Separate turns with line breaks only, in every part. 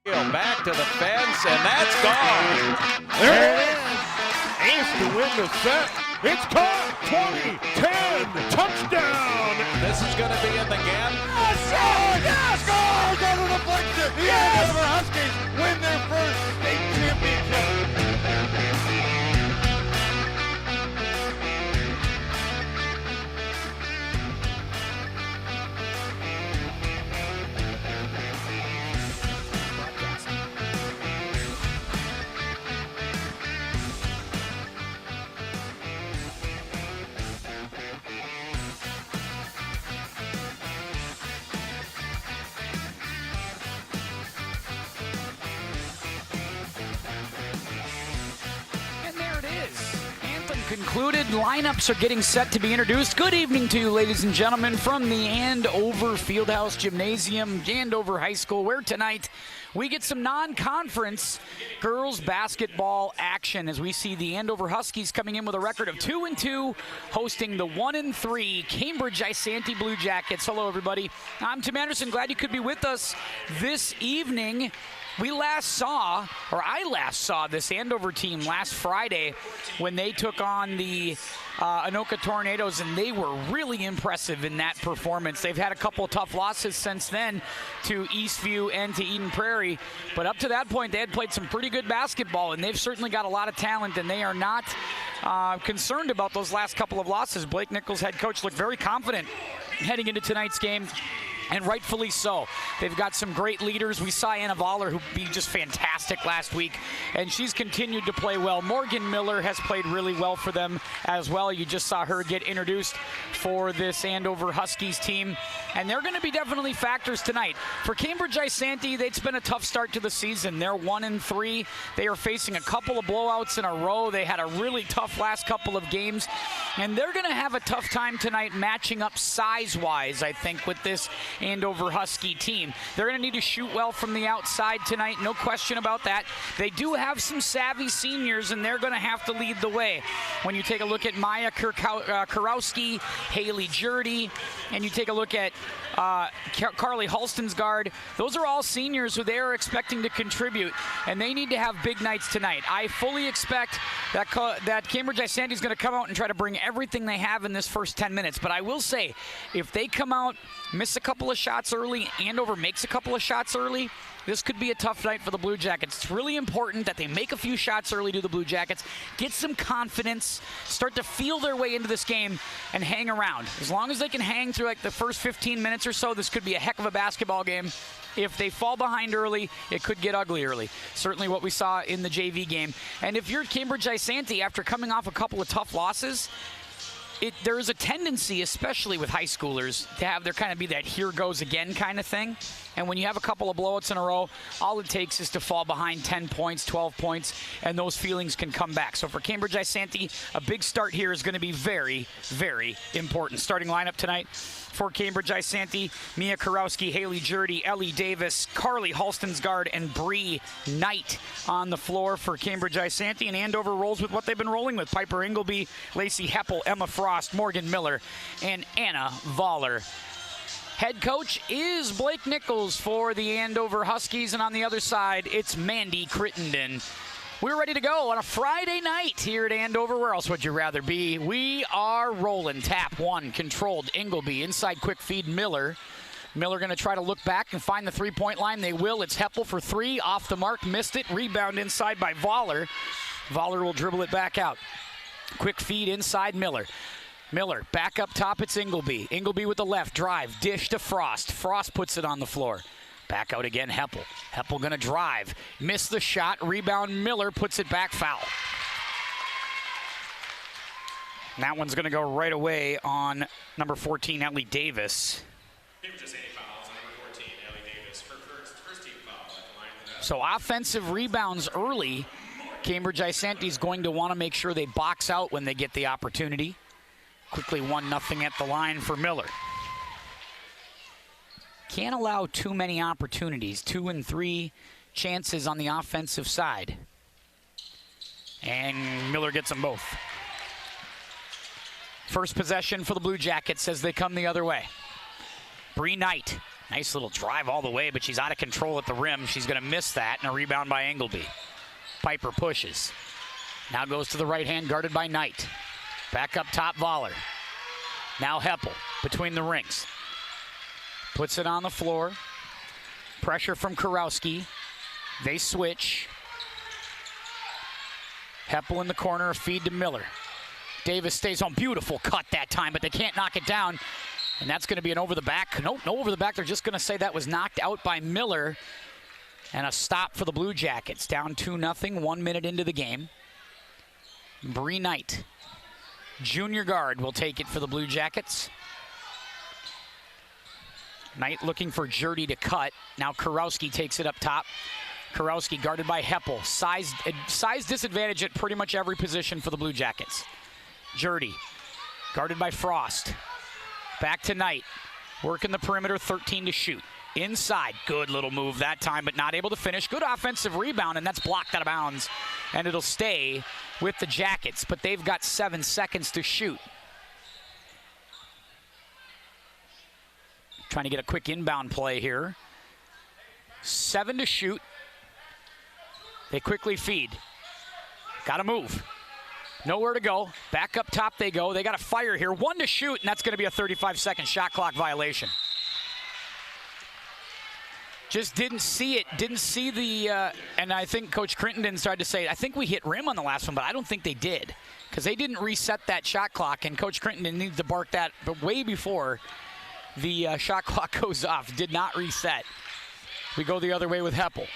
Back to the fence, and that's gone.
There it is. Ace to win the set. It's caught. 20-10 touchdown.
This is going to be in the gap.
Yes! Scores over the deflection. The Andover Huskies win their first state championship.
Concluded. Lineups are getting set to be introduced. Good evening to you, ladies and gentlemen, from the Andover Fieldhouse Gymnasium, Andover High School, where tonight we get some non-conference girls basketball action as we see the Andover Huskies coming in with a record of 2-2, hosting the 1-3 Cambridge-Isanti Blue Jackets. Hello, everybody. I'm Tim Anderson. Glad you could be with us this evening. I last saw this Andover team last Friday when they took on the Anoka Tornadoes, and they were really impressive in that performance. They've had a couple of tough losses since then to Eastview and to Eden Prairie, but up to that point, they had played some pretty good basketball, and they've certainly got a lot of talent, and they are not concerned about those last couple of losses. Blake Nichols, head coach, looked very confident heading into tonight's game. And rightfully so. They've got some great leaders. We saw Anna Voller, who be just fantastic last week, and she's continued to play well. Morgan Miller has played really well for them as well. You just saw her get introduced for this Andover Huskies team, and they're going to be definitely factors tonight. For Cambridge-Isanti, it's been a tough start to the season. They're 1-3. They are facing a couple of blowouts in a row. They had a really tough last couple of games, and they're going to have a tough time tonight matching up size-wise, I think, with this Andover Husky team. They're going to need to shoot well from the outside tonight, no question about that. They do have some savvy seniors, and they're going to have to lead the way. When you take a look at Maya Kurowski, Haley Jurdy, and you take a look at Carly Halstensgaard, those are all seniors who they are expecting to contribute, and they need to have big nights tonight. I fully expect that Cambridge-Isanti is going to come out and try to bring everything they have in this first 10 minutes, but I will say, if they come out, miss a couple of shots early, Andover makes a couple of shots early, this could be a tough night for the Blue Jackets. It's really important that they make a few shots early to the Blue Jackets, get some confidence, start to feel their way into this game, and hang around. As long as they can hang through like the first 15 minutes or so, this could be a heck of a basketball game. If they fall behind early, it could get ugly early. Certainly what we saw in the JV game. And if you're Cambridge-Isanti, after coming off a couple of tough losses, there is a tendency, especially with high schoolers, to have there kind of be that here goes again kind of thing. And when you have a couple of blowouts in a row, all it takes is to fall behind 10 points, 12 points, and those feelings can come back. So for Cambridge-Isanti, a big start here is going to be very, very important. Starting lineup tonight for Cambridge-Isanti: Mia Kurowski, Haley Jurdy, Ellie Davis, Carly Halstensgaard, and Bree Knight on the floor for Cambridge-Isanti. And Andover rolls with what they've been rolling with: Piper Ingleby, Lacey Heppel, Emma Frost, Morgan Miller, and Anna Voller. Head coach is Blake Nichols for the Andover Huskies, and on the other side, it's Mandy Crittenden. We're ready to go on a Friday night here at Andover. Where else would you rather be? We are rolling. Tap one, controlled. Ingleby, inside quick feed, Miller. Miller going to try to look back and find the three-point line. They will. It's Heppel for three. Off the mark, missed it. Rebound inside by Voller. Voller will dribble it back out. Quick feed inside, Miller. Miller, back up top, it's Ingleby. Ingleby with the left, drive, dish to Frost. Frost puts it on the floor. Back out again, Heppel. Heppel gonna drive. Miss the shot, rebound, Miller puts it back, foul. And that one's gonna go right away on number 14, Ellie Davis. So offensive rebounds early. Cambridge-Isanti is going to want to make sure they box out when they get the opportunity. Quickly 1-0 at the line for Miller. Can't allow too many opportunities. 2 and 3 chances on the offensive side. And Miller gets them both. First possession for the Blue Jackets as they come the other way. Bree Knight Nice little drive all the way, but she's out of control at the rim. She's going to miss that, and a rebound by Engelby. Piper pushes. Now goes to the right hand, guarded by Knight. Back up top, Voller. Now Heppel between the rings. Puts it on the floor. Pressure from Kurowski. They switch. Heppel in the corner, a feed to Miller. Davis stays on. Beautiful cut that time, but they can't knock it down. And that's going to be an over the back. Nope, no over the back. They're just going to say that was knocked out by Miller. And a stop for the Blue Jackets. Down 2-0, 1 minute into the game. Bree Knight, junior guard, will take it for the Blue Jackets. Knight looking for Jurdy to cut. Now Kurowski takes it up top. Kurowski guarded by Heppel. Size disadvantage at pretty much every position for the Blue Jackets. Jurdy guarded by Frost. Back to Knight. Working the perimeter, 13 to shoot. Inside, good little move that time, but not able to finish. Good offensive rebound, and that's blocked out of bounds. And it'll stay with the Jackets, but they've got 7 seconds to shoot. Trying to get a quick inbound play here. 7 to shoot. They quickly feed. Got to move. Nowhere to go. Back up top they go. They got to fire here. 1 to shoot, and that's going to be a 35-second shot clock violation. Just didn't see it. Didn't see the, and I think Coach Crittenden started to say, I think we hit rim on the last one, but I don't think they did. Because they didn't reset that shot clock, and Coach Crittenden needed to bark that but way before the shot clock goes off. Did not reset. We go the other way with Heppel.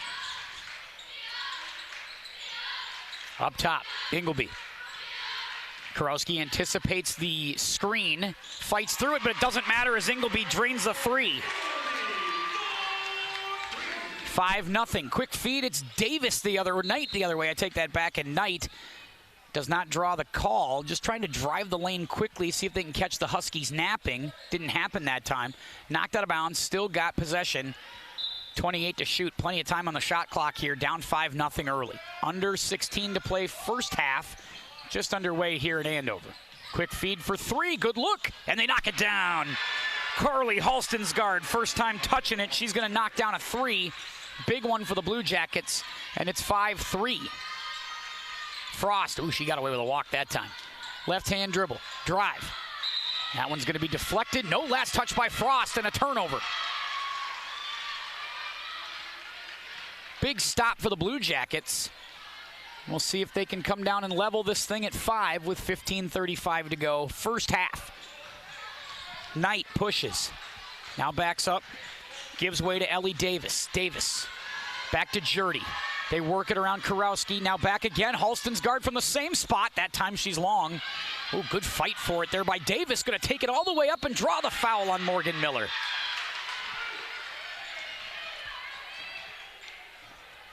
Up top, Engelby. Kurowski anticipates the screen, fights through it, but it doesn't matter as Engelby drains the three. 5-0. Quick feed. It's Davis Knight the other way. I take that back, and Knight does not draw the call. Just trying to drive the lane quickly, see if they can catch the Huskies napping. Didn't happen that time. Knocked out of bounds, still got possession. 28 to shoot. Plenty of time on the shot clock here. Down 5-0 early. Under 16 to play first half. Just underway here at Andover. Quick feed for three. Good look. And they knock it down. Carly Halstensgaard, first time touching it. She's going to knock down a three. Big one for the Blue Jackets. And it's 5-3. Frost. Ooh, she got away with a walk that time. Left hand dribble. Drive. That one's going to be deflected. No last touch by Frost and a turnover. Big stop for the Blue Jackets. We'll see if they can come down and level this thing at 5 with 15:35 to go. First half. Knight pushes. Now backs up. Gives way to Ellie Davis. Davis. Back to Jurdy. They work it around Kurowski. Now back again. Halstensgaard from the same spot. That time she's long. Oh, good fight for it there by Davis. Going to take it all the way up and draw the foul on Morgan Miller.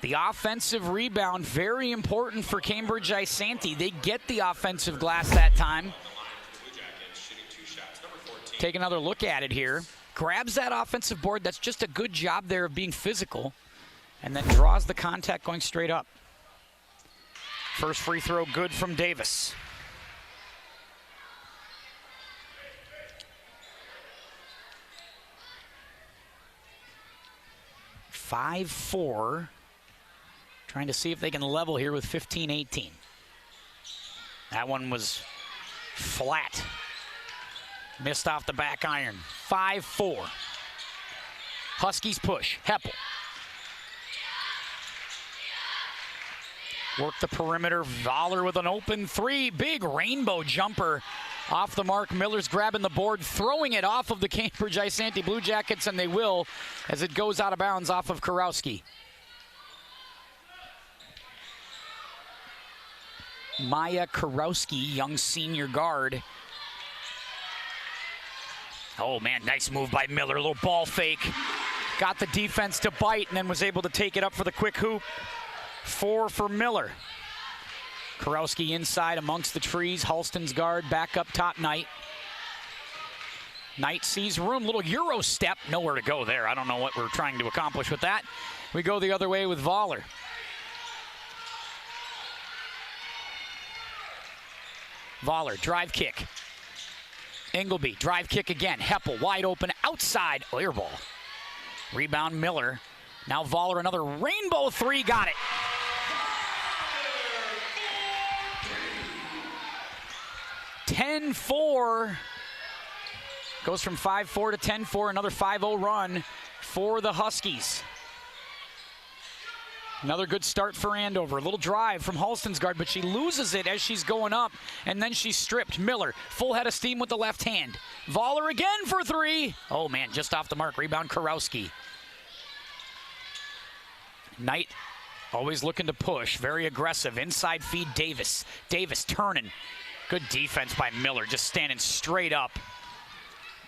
The offensive rebound, very important for Cambridge-Isanti. They get the offensive glass that time. Take another look at it here. Grabs that offensive board. That's just a good job there of being physical. And then draws the contact going straight up. First free throw good from Davis. (5-4). Trying to see if they can level here with 15-18. That one was flat. Missed off the back iron. 5-4. Huskies push. Heppel. Work the perimeter. Voller with an open three. Big rainbow jumper off the mark. Miller's grabbing the board, throwing it off of the Cambridge-Isanti Blue Jackets, and they will as it goes out of bounds off of Kurowski. Maya Kurowski, young senior guard. Oh, man, nice move by Miller. A little ball fake. Got the defense to bite and then was able to take it up for the quick hoop. 4 for Miller. Kurowski inside amongst the trees. Halstensgaard back up top. Knight. Knight sees room. Little Euro step. Nowhere to go there. I don't know what we're trying to accomplish with that. We go the other way with Voller. Voller, drive kick. Engelby, drive kick again. Heppel, wide open, outside. Air ball. Rebound Miller. Now Voller, another rainbow three, got it. (10-4). Goes from 5-4 to 10-4, another 5-0 run for the Huskies. Another good start for Andover. A little drive from Halston's guard, but she loses it as she's going up, and then she's stripped. Miller, full head of steam with the left hand. Voller again for three. Oh, man, just off the mark. Rebound, Kurowski. Knight always looking to push. Very aggressive. Inside feed, Davis. Davis turning. Good defense by Miller, just standing straight up.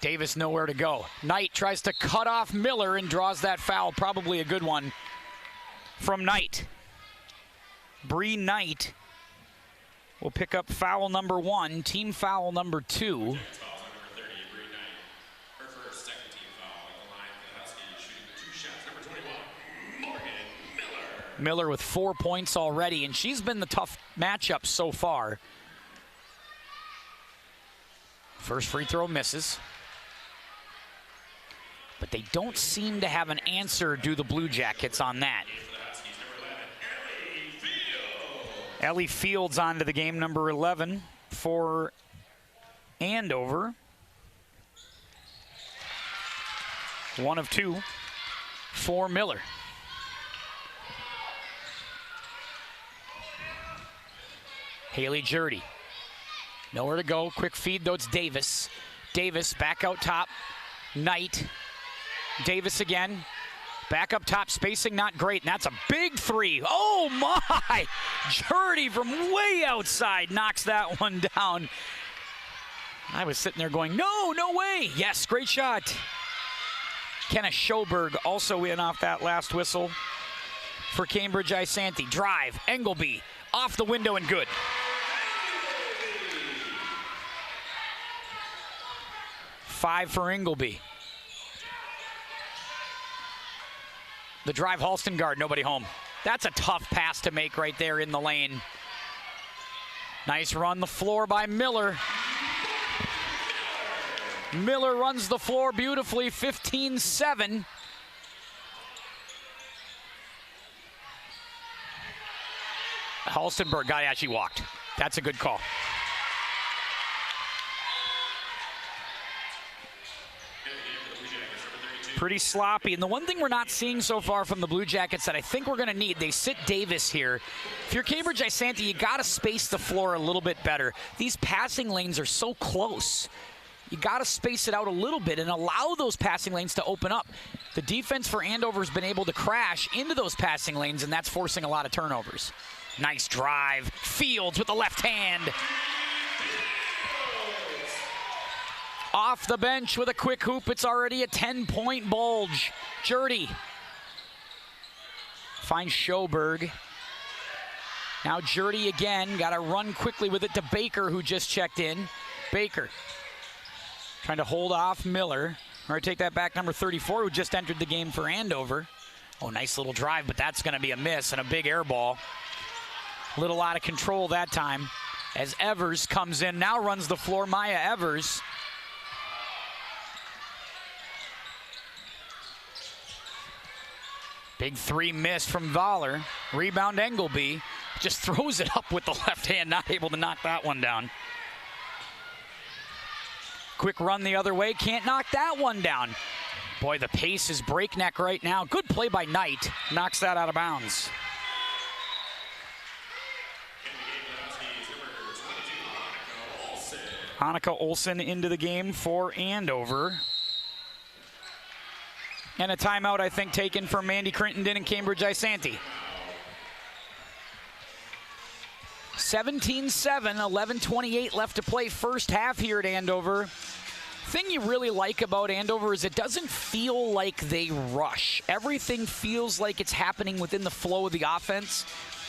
Davis nowhere to go. Knight tries to cut off Miller and draws that foul. Probably a good one from Knight. Bree Knight will pick up foul number 1, team foul number 2. Miller with 4 points already, and she's been the tough matchup so far. First free throw misses. But they don't seem to have an answer, do the Blue Jackets, on that. Ellie Fields onto the game, number 11 for Andover. 1 of 2 for Miller. Haley Jurdy. Nowhere to go. Quick feed, though. It's Davis. Davis back out top. Knight. Davis again. Back up top. Spacing not great. And that's a big three. Oh, my! Jurdy from way outside knocks that one down. I was sitting there going, no way. Yes, great shot. Kenna Schoberg also in off that last whistle for Cambridge-Isanti. Drive. Engelby. Off the window and good. Five for Engelby. The drive, Halston guard, nobody home. That's a tough pass to make right there in the lane. Nice run the floor by Miller. Miller runs the floor beautifully, 15-7. Halstenberg got it, she walked. That's a good call. Pretty sloppy. And the one thing we're not seeing so far from the Blue Jackets that I think we're going to need, they sit Davis here. If you're Cambridge-Isanti, you got to space the floor a little bit better. These passing lanes are so close. You got to space it out a little bit and allow those passing lanes to open up. The defense for Andover's been able to crash into those passing lanes, and that's forcing a lot of turnovers. Nice drive. Fields with the left hand. Off the bench with a quick hoop. It's already a 10-point bulge. Jurdy finds Schoberg. Now Jurdy again. Got to run quickly with it to Baker, who just checked in. Baker trying to hold off Miller. Or take that back, number 34, who just entered the game for Andover. Oh, nice little drive, but that's going to be a miss and a big air ball. Little out of control that time as Evers comes in. Now runs the floor, Maya Evers. Big three missed from Voller. Rebound Engelby. Just throws it up with the left hand, not able to knock that one down. Quick run the other way, can't knock that one down. Boy, the pace is breakneck right now. Good play by Knight. Knocks that out of bounds. Annika Olsen into the game for Andover. And a timeout, I think, taken from Mandy Crittenden and Cambridge-Isanti. 17-7, 11:28 left to play first half here at Andover. Thing you really like about Andover is it doesn't feel like they rush. Everything feels like it's happening within the flow of the offense.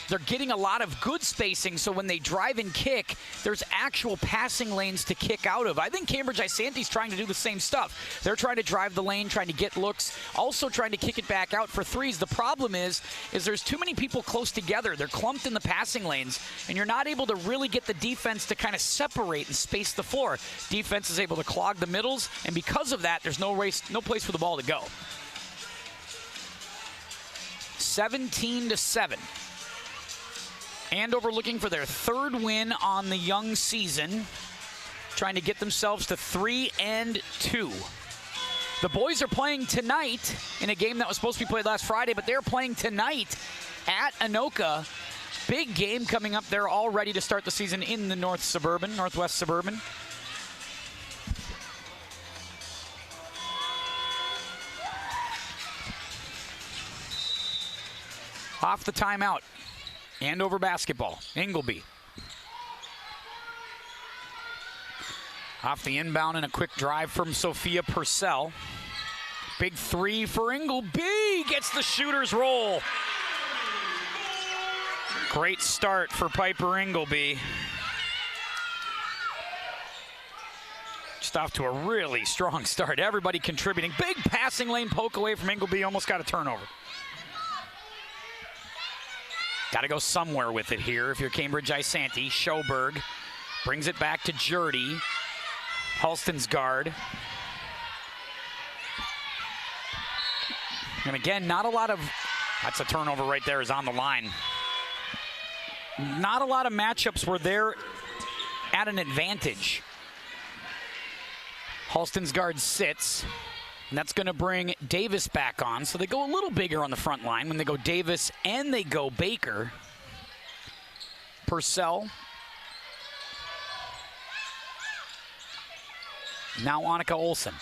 They're getting a lot of good spacing, so when they drive and kick, there's actual passing lanes to kick out of. I think Cambridge-Isanti's trying to do the same stuff. They're trying to drive the lane, trying to get looks, also trying to kick it back out for threes. The problem is there's too many people close together. They're clumped in the passing lanes, and you're not able to really get the defense to kind of separate and space the floor. Defense is able to clog the middles, and because of that, there's no place for the ball to go. 17-7. Andover looking for their third win on the young season, trying to get themselves to 3-2. The boys are playing tonight in a game that was supposed to be played last Friday, but they're playing tonight at Anoka. Big game coming up. They're all ready to start the season in the Northwest Suburban. Off the timeout. Andover basketball. Ingleby. Off the inbound and a quick drive from Sophia Purcell. Big three for Ingleby. Gets the shooter's roll. Great start for Piper Ingleby. Just off to a really strong start. Everybody contributing. Big passing lane poke away from Ingleby. Almost got a turnover. Got to go somewhere with it here if you're Cambridge-Isanti. Schoberg brings it back to Jurdy. Halston's guard. And again, not a lot of, that's a turnover right there, is on the line. Not a lot of matchups where they're at an advantage. Halston's guard sits, and that's going to bring Davis back on. So they go a little bigger on the front line when they go Davis and they go Baker. Purcell. Now Annika Olsen.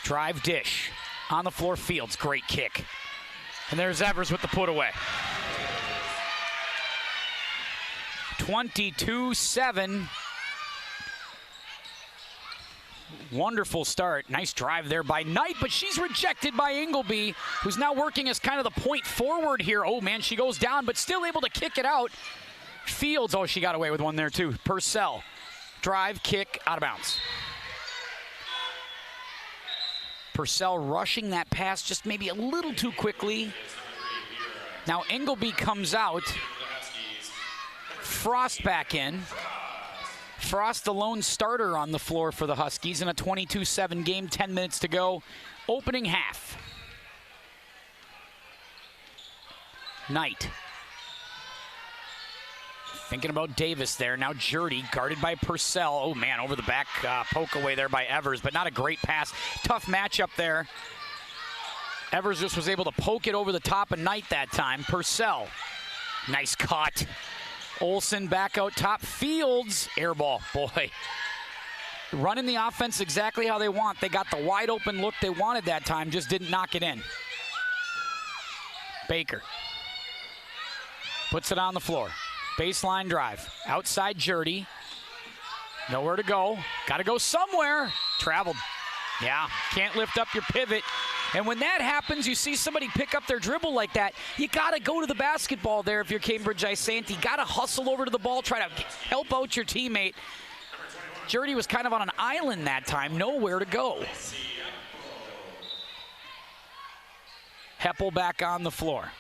Drive dish. On the floor, Fields. Great kick. And there's Evers with the put away. 22-7. Wonderful start. Nice drive there by Knight, but she's rejected by Ingleby, who's now working as kind of the point forward here. Oh, man, she goes down, but still able to kick it out. Fields, oh, she got away with one there, too. Purcell. Drive, kick, out of bounds. Purcell rushing that pass just maybe a little too quickly. Now Ingleby comes out. Frost back in. Frost, the lone starter on the floor for the Huskies in a 22-7 game, 10 minutes to go. Opening half. Knight. Thinking about Davis there. Now Jurdy, guarded by Purcell. Oh, man, over the back poke away there by Evers, but not a great pass. Tough matchup there. Evers just was able to poke it over the top of Knight that time. Purcell, nice cut. Olsen back out top. Fields, air ball. Boy, running the offense exactly how they want. They got the wide open look they wanted that time, just didn't knock it in. Baker puts it on the floor. Baseline drive. Outside Jurdy. Nowhere to go. Got to go somewhere. Traveled. Yeah, can't lift up your pivot. And when that happens, you see somebody pick up their dribble like that, you got to go to the basketball there if you're Cambridge-Isanti. Got to hustle over to the ball, try to help out your teammate. Jurdy was kind of on an island that time, nowhere to go. Heppel back on the floor.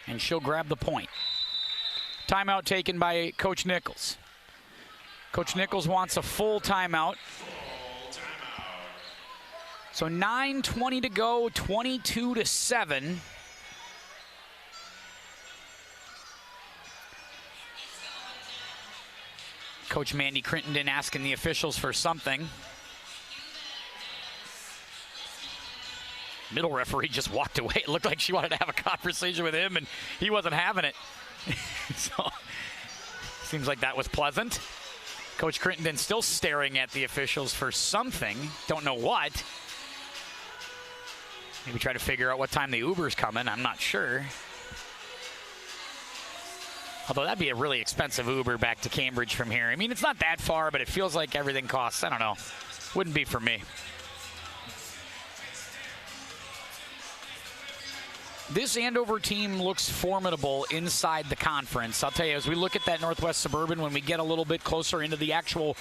And she'll grab the point. Timeout taken by Coach Nichols. Coach Nichols wants a full timeout. So 9:20 to go, 22-7. Coach Mandy Crittenden asking the officials for something. Middle referee just walked away. It looked like she wanted to have a conversation with him, and he wasn't having it. So, seems like that was pleasant. Coach Crittenden still staring at the officials for something. Don't know what. Maybe try to figure out what time the Uber's coming. I'm not sure. Although that'd be a really expensive Uber back to Cambridge from here. I mean, it's not that far, but it feels like everything costs, I don't know. Wouldn't be for me. This Andover team looks formidable inside the conference. I'll tell you, as we look at that Northwest Suburban, when we get a little bit closer into the actual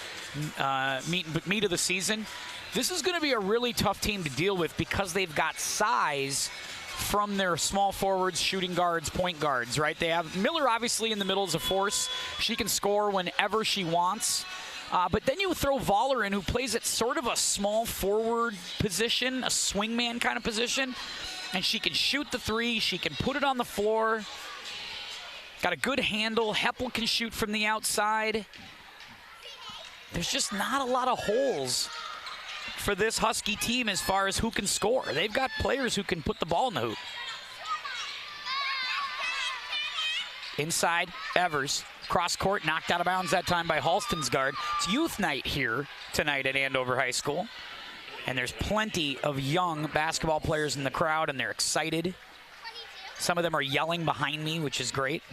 meat of the season, this is going to be a really tough team to deal with because they've got size from their small forwards, shooting guards, point guards, right? They have Miller obviously in the middle as a force. She can score whenever she wants. But then you throw Voller in, who plays at sort of a small forward position, a swingman kind of position. and she can shoot the three. She can put it on the floor. Got a good handle. Heppel can shoot from the outside. There's just not a lot of holes for this Husky team as far as who can score. They've got players who can put the ball in the hoop. Inside, Evers. Cross court, knocked out of bounds that time by Halston's guard. It's youth night here tonight at Andover High School. And there's plenty of young basketball players in the crowd, and they're excited. Some of them are yelling behind me, which is great.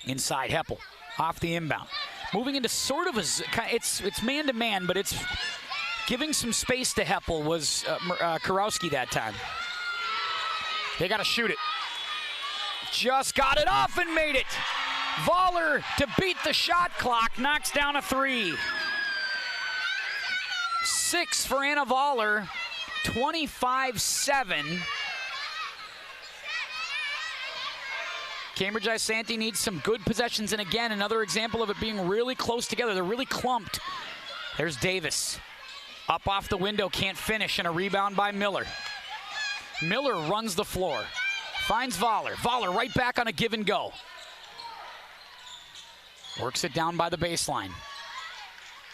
Inside, Heppel. Off the inbound. Moving into sort of a, it's man-to-man, but it's giving some space to Heppel was Kurowski that time. They got to shoot it. Just got it off and made it. Voller to beat the shot clock, knocks down a three. 6 for Anna Voller, 25-7. Cambridge-Isanti needs some good possessions, and again, another example of it being really close together. They're really clumped. There's Davis. Up off the window, can't finish, and a rebound by Miller. Miller runs the floor. Finds Voller. Voller right back on a give and go. Works it down by the baseline.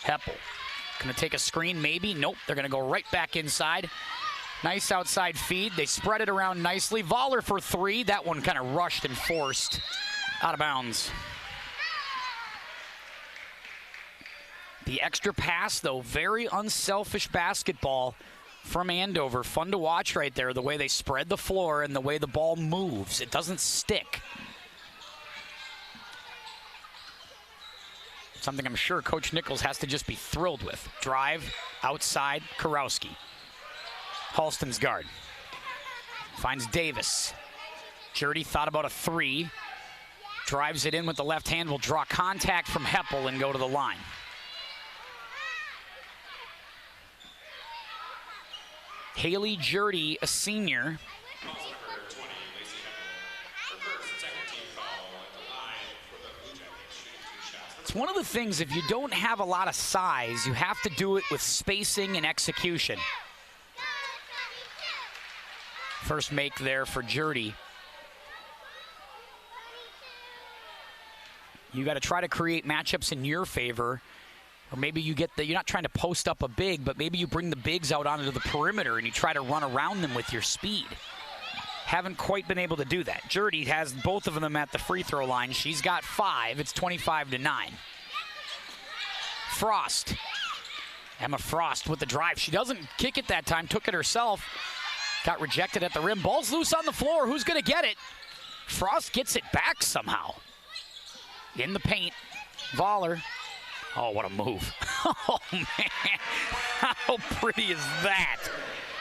Heppel. Gonna take a screen, maybe. Nope, they're gonna go right back inside. Nice outside feed. They spread it around nicely. Voller for three. That one kind of rushed and forced out of bounds. The extra pass, though, very unselfish basketball from Andover. Fun to watch right there, the way they spread the floor and the way the ball moves. It doesn't stick. Something I'm sure Coach Nichols has to just be thrilled with. Drive, outside, Kurowski. Halston's guard. Finds Davis. Jurdy thought about a three. Drives it in with the left hand. Will draw contact from Heppel and go to the line. Haley Jurdy, a senior. It's one of the things, if you don't have a lot of size, you have to do it with spacing and execution. First make there for Jurdy. You got to try to create matchups in your favor. Or maybe you get you're not trying to post up a big, but maybe you bring the bigs out onto the perimeter and you try to run around them with your speed. Haven't quite been able to do that. Jurdy has both of them at the free throw line. She's got 5. It's 25-9. Frost. Emma Frost with the drive. She doesn't kick it that time. Took it herself. Got rejected at the rim. Ball's loose on the floor. Who's going to get it? Frost gets it back somehow. In the paint. Voller. Oh, what a move. Oh, man. How pretty is that?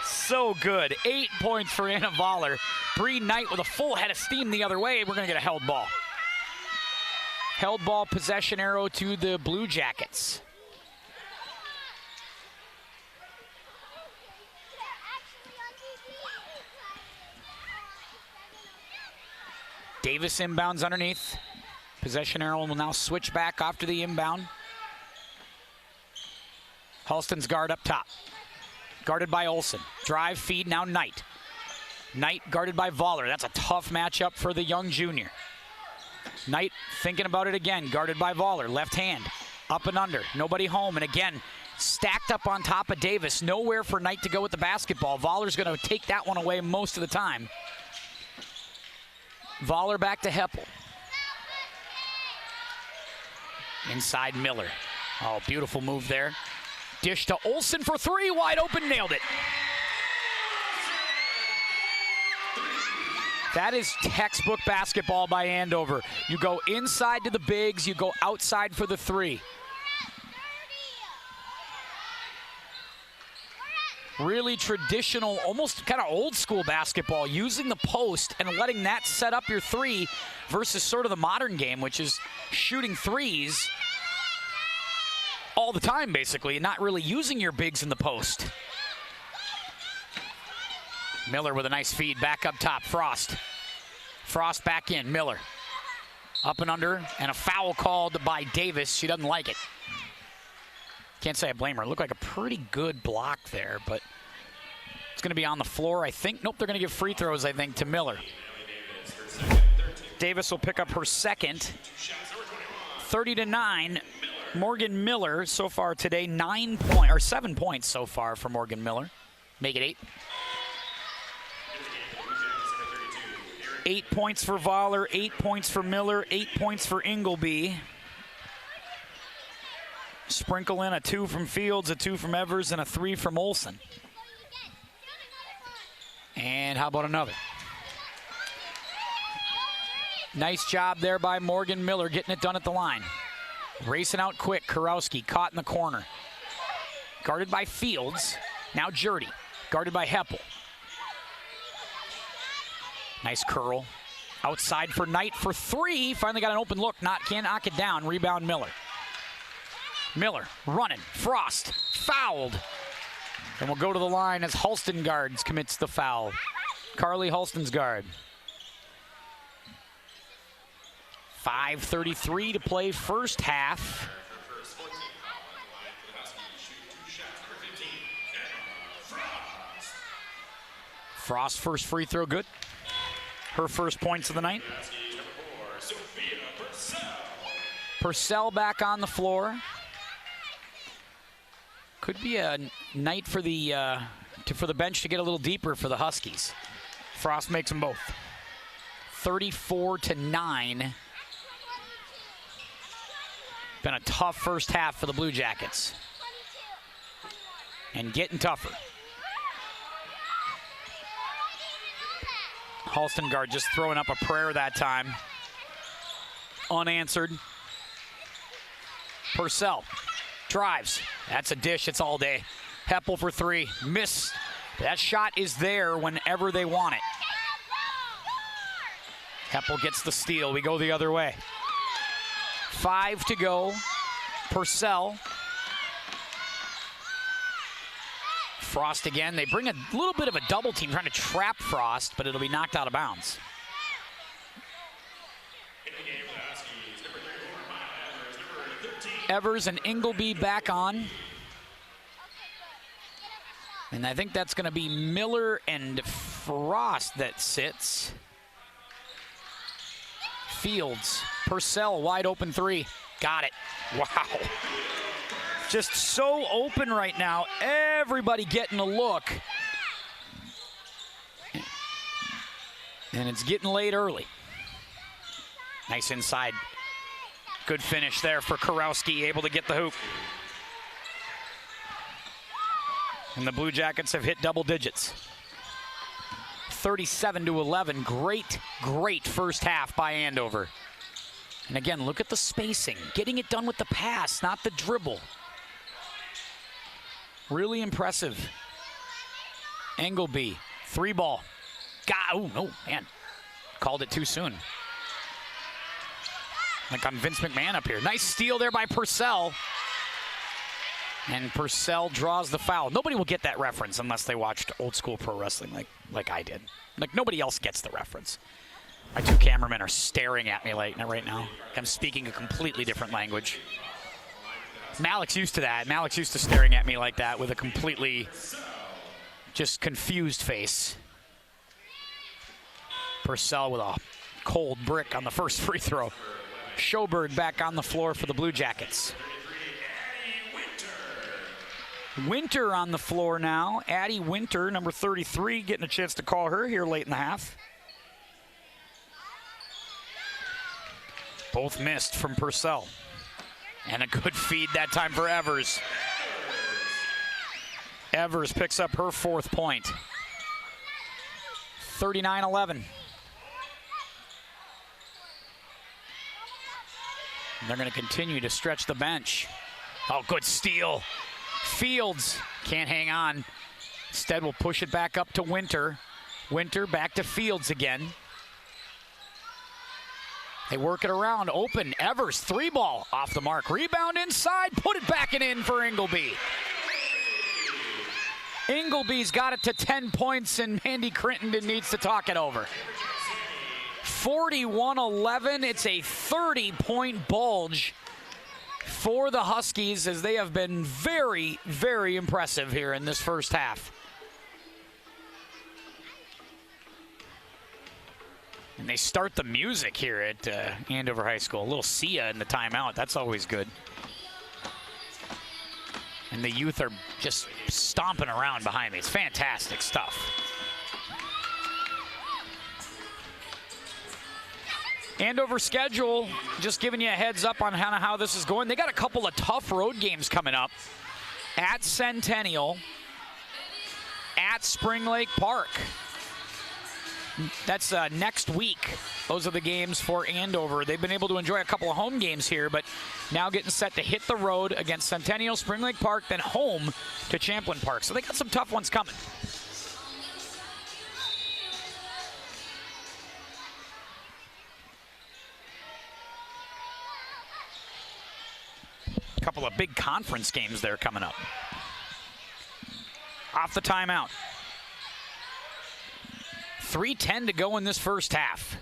So good. 8 points for Anna Voller. Bree Knight with a full head of steam the other way. We're going to get a held ball. Held ball possession arrow to the Blue Jackets. Davis inbounds underneath. Possession arrow will now switch back after the inbound. Halston's guard up top. Guarded by Olsen. Drive, feed, now Knight. Knight guarded by Voller. That's a tough matchup for the young junior. Knight thinking about it again. Guarded by Voller. Left hand. Up and under. Nobody home. And again, stacked up on top of Davis. Nowhere for Knight to go with the basketball. Voller's going to take that one away most of the time. Voller back to Heppel. Inside Miller. Oh, beautiful move there. Dish to Olsen for three, wide open, nailed it. That is textbook basketball by Andover. You go inside to the bigs, you go outside for the three. Really traditional, almost kind of old school basketball, using the post and letting that set up your three versus sort of the modern game, which is shooting threes all the time, basically, and not really using your bigs in the post. Miller with a nice feed back up top. Frost. Frost back in. Miller. Up and under, and a foul called by Davis. She doesn't like it. Can't say I blame her. It looked like a pretty good block there, but going to be on the floor, I think. Nope, they're going to give free throws, I think, to Miller. Davis will pick up her second. 30-9. Morgan Miller so far today, 7 points so far for Morgan Miller. Make it 8. 8 points for Voller, 8 points for Miller, 8 points for Ingleby. Sprinkle in a 2 from Fields, a 2 from Evers, and a 3 from Olsen. And how about another? Nice job there by Morgan Miller getting it done at the line. Racing out quick, Kurowski caught in the corner. Guarded by Fields, now Jurdy, guarded by Heppel. Nice curl. Outside for Knight for 3. Finally got an open look. Can't knock it down. Rebound Miller. Miller running. Frost fouled. And we'll go to the line as Halstengard commits the foul. Carly Halstengard. 5:33 to play first half. Frost first free throw good. Her first points of the night. Purcell back on the floor. Could be a night for the bench to get a little deeper for the Huskies. Frost makes them both. 34-9. Been a tough first half for the Blue Jackets. And getting tougher. Halstengard just throwing up a prayer that time. Unanswered. Purcell drives. That's a dish. It's all day. Heppel for 3. Miss. That shot is there whenever they want it. Heppel gets the steal. We go the other way. 5 to go. Purcell. Frost again. They bring a little bit of a double team trying to trap Frost, but it'll be knocked out of bounds. Evers and Ingleby back on. And I think that's going to be Miller and Frost that sits. Fields. Purcell, wide open 3. Got it. Wow. Just so open right now. Everybody getting a look. And it's getting late early. Nice inside. Good finish there for Kurowski, able to get the hoop. And the Blue Jackets have hit double digits. 37-11. Great first half by Andover. And again, look at the spacing. Getting it done with the pass, not the dribble. Really impressive. Ingleby, 3 ball. Oh, no, man. Called it too soon. Like on Vince McMahon up here. Nice steal there by Purcell. And Purcell draws the foul. Nobody will get that reference unless they watched old school pro wrestling like I did. Like nobody else gets the reference. My 2 cameramen are staring at me right now. I'm speaking a completely different language. Malik's used to that. Malik's used to staring at me like that with a completely just confused face. Purcell with a cold brick on the first free throw. Schoberg back on the floor for the Blue Jackets. Winter on the floor now. Addie Winter, number 33, getting a chance to call her here late in the half. Both missed from Purcell. And a good feed that time for Evers. Evers picks up her 4th point. 39-11. They're going to continue to stretch the bench. Oh, good steal. Fields can't hang on. Instead, we'll push it back up to Winter. Winter back to Fields again. They work it around. Open. Evers, 3 ball. Off the mark. Rebound inside. Put it back and in for Ingleby. Ingleby's got it to 10 points, and Mandy Crittenden needs to talk it over. 41-11. It's a 30-point bulge for the Huskies as they have been very, very impressive here in this first half. And they start the music here at Andover High School. A little Sia in the timeout. That's always good. And the youth are just stomping around behind me. It's fantastic stuff. Andover schedule, just giving you a heads up on how this is going. They got a couple of tough road games coming up. At Centennial, at Spring Lake Park. That's next week. Those are the games for Andover. They've been able to enjoy a couple of home games here, but now getting set to hit the road against Centennial, Spring Lake Park, then home to Champlin Park. So they got some tough ones coming. A couple of big conference games there coming up. Off the timeout. 3:10 to go in this first half.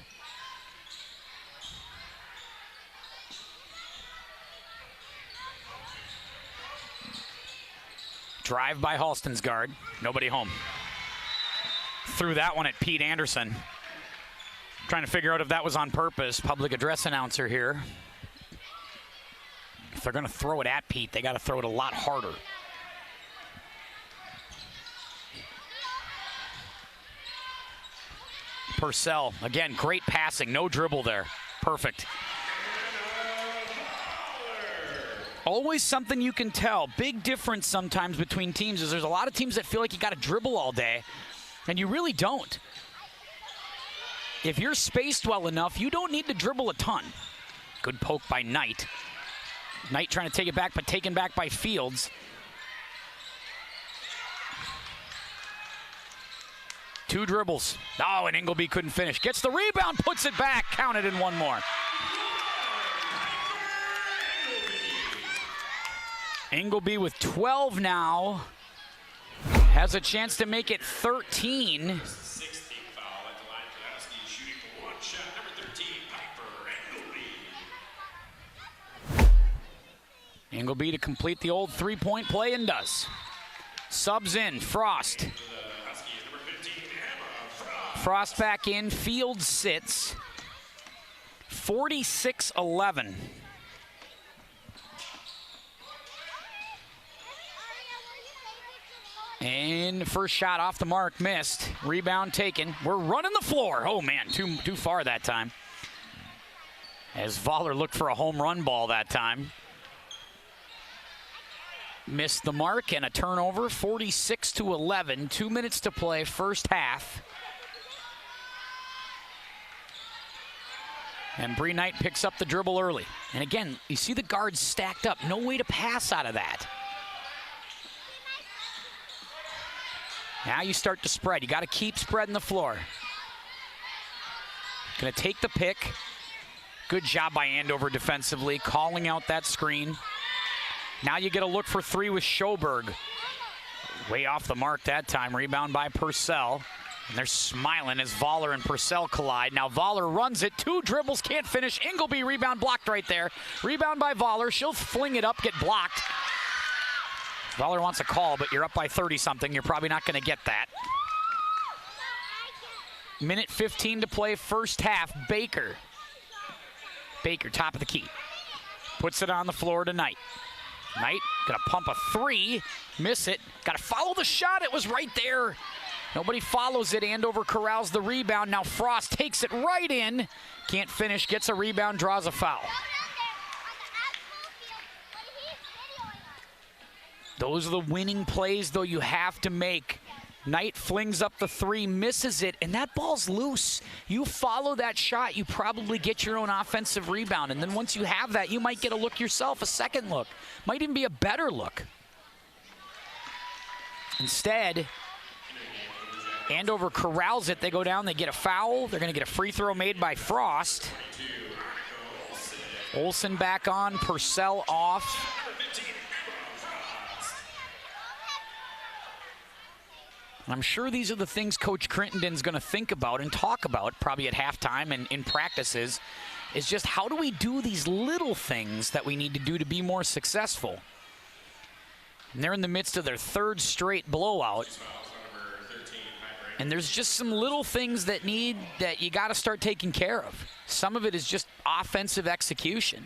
Drive by Halston's guard. Nobody home. Threw that one at Pete Anderson. Trying to figure out if that was on purpose. Public address announcer here. If they're going to throw it at Pete, they got to throw it a lot harder. Purcell, again, great passing, no dribble there. Perfect. Always something you can tell. Big difference sometimes between teams is there's a lot of teams that feel like you got to dribble all day, and you really don't. If you're spaced well enough, you don't need to dribble a ton. Good poke by Knight. Knight trying to take it back, but taken back by Fields. Two dribbles. Oh, and Ingleby couldn't finish. Gets the rebound, puts it back, counted in one more. Ingleby with 12 now. Has a chance to make it 13. Ingleby to complete the old three-point play and does. Subs in, Frost. Frost back in, Fields sits. 46-11. And first shot off the mark, missed. Rebound taken. We're running the floor. Oh man, too far that time. As Voller looked for a home run ball that time. Missed the mark and a turnover, 46-11. 2 minutes to play, first half. And Bree Knight picks up the dribble early. And again, you see the guards stacked up. No way to pass out of that. Now you start to spread. You got to keep spreading the floor. Going to take the pick. Good job by Andover defensively, calling out that screen. Now you get a look for three with Schoberg. Way off the mark that time. Rebound by Purcell. And they're smiling as Voller and Purcell collide. Now Voller runs it. Two dribbles, can't finish. Ingleby rebound blocked right there. Rebound by Voller. She'll fling it up, get blocked. Voller wants a call, but you're up by 30-something. You're probably not going to get that. Minute 15 to play, first half. Baker, top of the key. Puts it on the floor to Knight. Knight gonna pump a three, miss it. Gotta follow the shot, it was right there. Nobody follows it. Andover corrals the rebound. Now Frost takes it right in. Can't finish, gets a rebound, draws a foul. Those are the winning plays, though, you have to make. Knight flings up the three, misses it, and that ball's loose. You follow that shot, you probably get your own offensive rebound. And then once you have that, you might get a look yourself, a second look. Might even be a better look. Instead, Andover corrals it. They go down, they get a foul. They're going to get a free throw made by Frost. Olsen back on, Purcell off. I'm sure these are the things Coach Crittenden's going to think about and talk about probably at halftime and in practices, is just how do we do these little things that we need to do to be more successful. And they're in the midst of their third straight blowout. And there's just some little things that you got to start taking care of. Some of it is just offensive execution.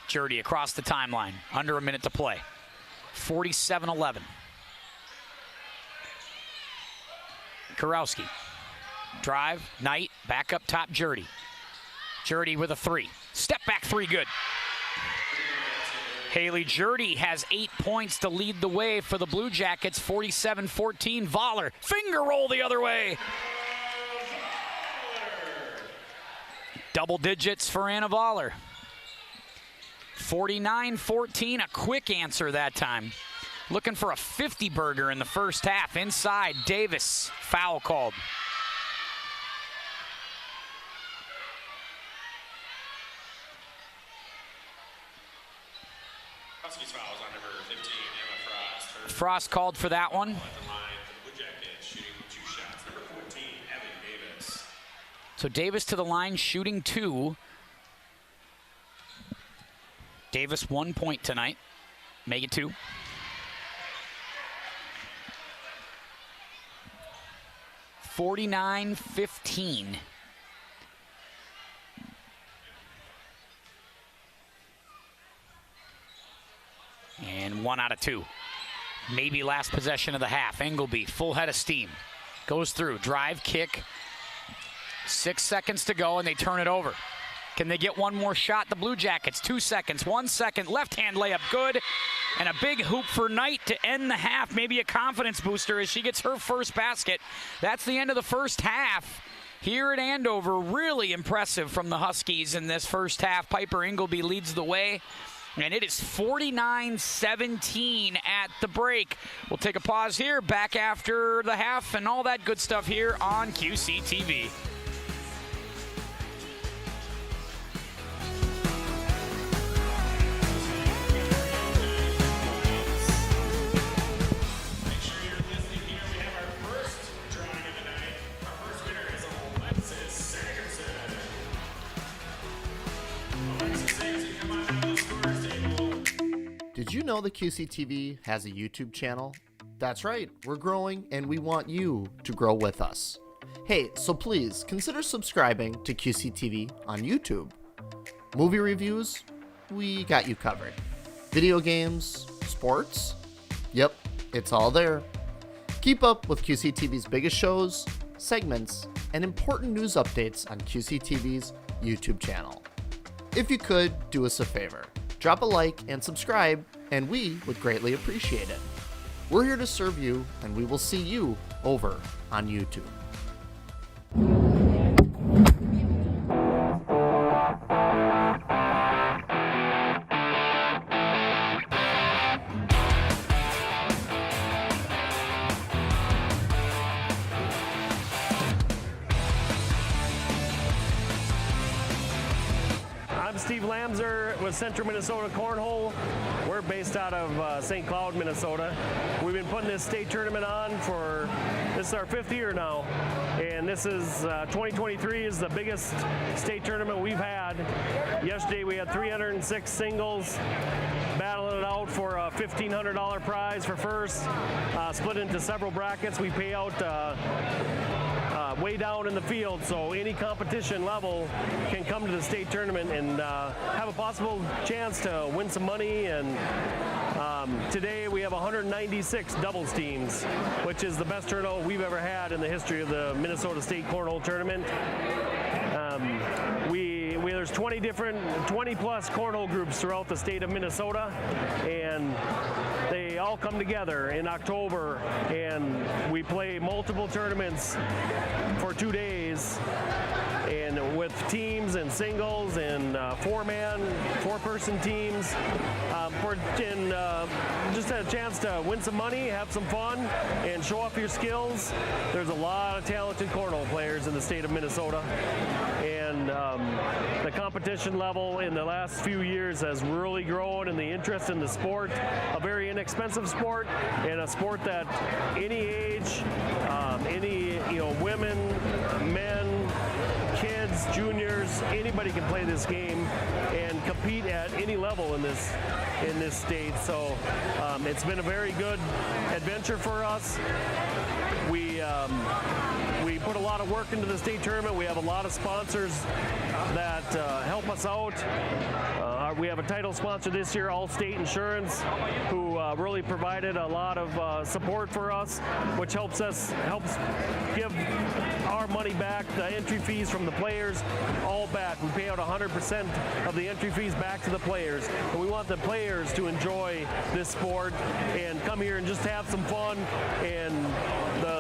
Jurdy across the timeline, under a minute to play. 47-11. Kurowski. Drive, Knight, back up top, Jurdy. Jurdy with a three. Step back three, good. Haley Jurdy has 8 points to lead the way for the Blue Jackets, 47-14. Voller, finger roll the other way. Double digits for Anna Voller. 49-14, a quick answer that time. Looking for a 50-burger in the first half. Inside, Davis, foul called.
Huskies fouls on number 15, Emma Frost.
Frost called for that one. So Davis to the line, shooting 2. Davis 1 point tonight. Make it 2. $49-15. And 1 out of 2. Maybe last possession of the half. Engelby, full head of steam. Goes through, drive, kick. 6 seconds to go, and they turn it over. Can they get one more shot? The Blue Jackets, 2 seconds, 1 second. Left-hand layup, good. And a big hoop for Knight to end the half. Maybe a confidence booster as she gets her first basket. That's the end of the first half. Here at Andover, really impressive from the Huskies in this first half. Piper Engelby leads the way. And it is 49-17 at the break. We'll take a pause here, back after the half and all that good stuff here on QCTV.
Did you know the QCTV has a YouTube channel? That's right, we're growing and we want you to grow with us. Hey, so please consider subscribing to QCTV on YouTube. Movie reviews? We got you covered. Video games? Sports? Yep, it's all there. Keep up with QCTV's biggest shows, segments, and important news updates on QCTV's YouTube channel. If you could, do us a favor. Drop a like and subscribe, and we would greatly appreciate it. We're here to serve you, and we will see you over on YouTube.
I'm Steve Lamser with Central Minnesota Cornhole. We're based out of St. Cloud, Minnesota. We've been putting this state tournament on this is our 5th year now. And this is 2023 is the biggest state tournament we've had. Yesterday we had 306 singles, battling it out for a $1,500 prize for first, split into several brackets. We pay out way down in the field, so any competition level can come to the state tournament and have a possible chance to win some money. And today we have 196 doubles teams, which is the best turnout we've ever had in the history of the Minnesota State Cornhole Tournament. There's 20 plus cornhole groups throughout the state of Minnesota, and they all come together in October, and we play multiple tournaments for 2 days, and with teams and singles and four-person teams, just a chance to win some money, have some fun, and show off your skills. There's a lot of talented cornhole players in the state of Minnesota, and the competition level in the last few years has really grown, and the interest in the sport, a very inexpensive sport, and a sport that any age, women, men, kids, kids, juniors, anybody can play this game and compete at any level in this state. So it's been a very good adventure for us. We put a lot of work into the state tournament. We have a lot of sponsors that help us out. We have a title sponsor this year, Allstate Insurance, who really provided a lot of support for us, which helps give our money back, the entry fees from the players, all back. We pay out 100% of the entry fees back to the players. And we want the players to enjoy this sport and come here and just have some fun. And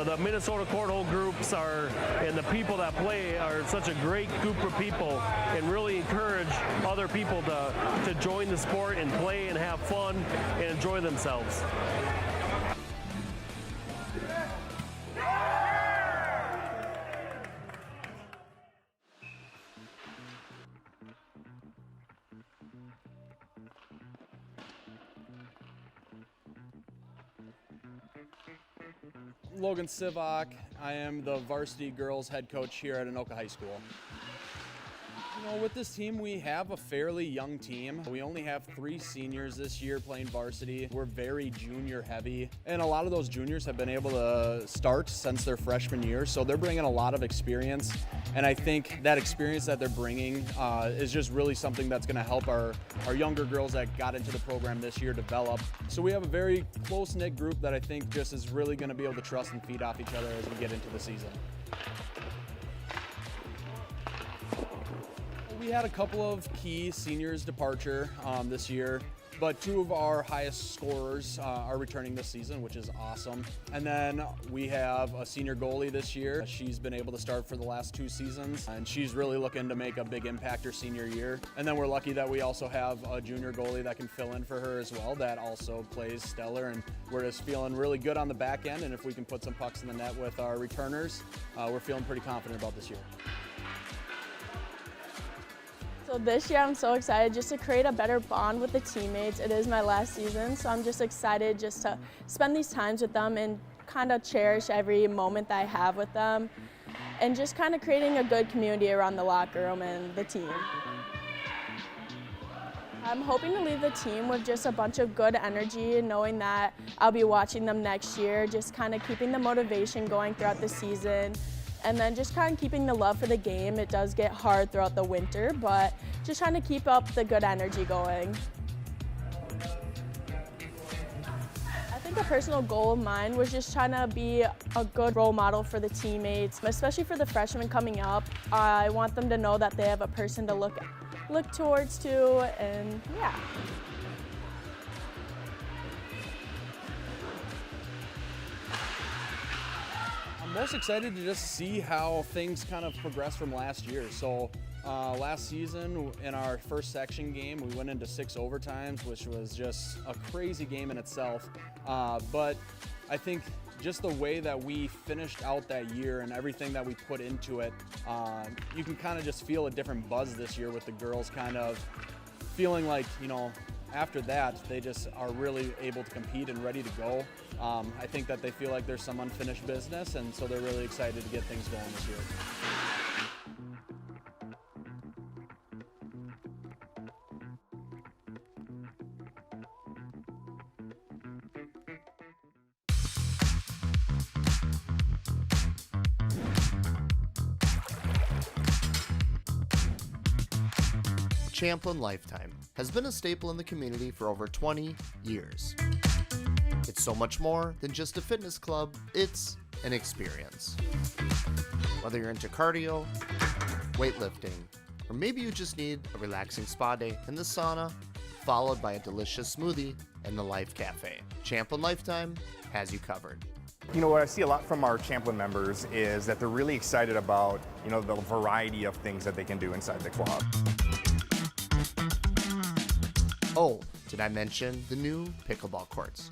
the Minnesota cornhole groups and the people that play are such a great group of people, and really encourage other people to join the sport and play and have fun and enjoy themselves.
Logan Sivak. I am the varsity girls head coach here at Anoka High School. You know, with this team, we have a fairly young team. We only have 3 seniors this year playing varsity. We're very junior heavy, and a lot of those juniors have been able to start since their freshman year, so they're bringing a lot of experience, and I think that experience that they're bringing is just really something that's going to help our younger girls that got into the program this year develop. So we have a very close-knit group that I think just is really going to be able to trust and feed off each other as we get into the season. We had a couple of key seniors departure this year, but 2 of our highest scorers are returning this season, which is awesome. And then we have a senior goalie this year. She's been able to start for the last 2 seasons, and she's really looking to make a big impact her senior year. And then we're lucky that we also have a junior goalie that can fill in for her as well, that also plays stellar, and we're just feeling really good on the back end, and if we can put some pucks in the net with our returners, we're feeling pretty confident about this year.
So this year I'm so excited just to create a better bond with the teammates. It is my last season, so I'm just excited just to spend these times with them and kind of cherish every moment that I have with them, and just kind of creating a good community around the locker room and the team. I'm hoping to leave the team with just a bunch of good energy, knowing that I'll be watching them next year, just kind of keeping the motivation going throughout the season. And then just kind of keeping the love for the game. It does get hard throughout the winter, but just trying to keep up the good energy going. I think a personal goal of mine was just trying to be a good role model for the teammates, especially for the freshmen coming up. I want them to know that they have a person to look towards to, and yeah.
I'm most excited to just see how things kind of progress from last year. So last season in our first section game, we went into 6 overtimes, which was just a crazy game in itself. But I think just the way that we finished out that year and everything that we put into it, you can kind of just feel a different buzz this year with the girls kind of feeling like, you know, after that, they just are really able to compete and ready to go. I think that they feel like there's some unfinished business, and so they're really excited to get things going this year.
Champlin Lifetime has been a staple in the community for over 20 years. It's so much more than just a fitness club, it's an experience. Whether you're into cardio, weightlifting, or maybe you just need a relaxing spa day in the sauna, followed by a delicious smoothie in the Life Cafe, Champlin Lifetime has you covered.
You know, what I see a lot from our Champlin members is that they're really excited about, you know, the variety of things that they can do inside the club.
Oh, did I mention the new pickleball courts?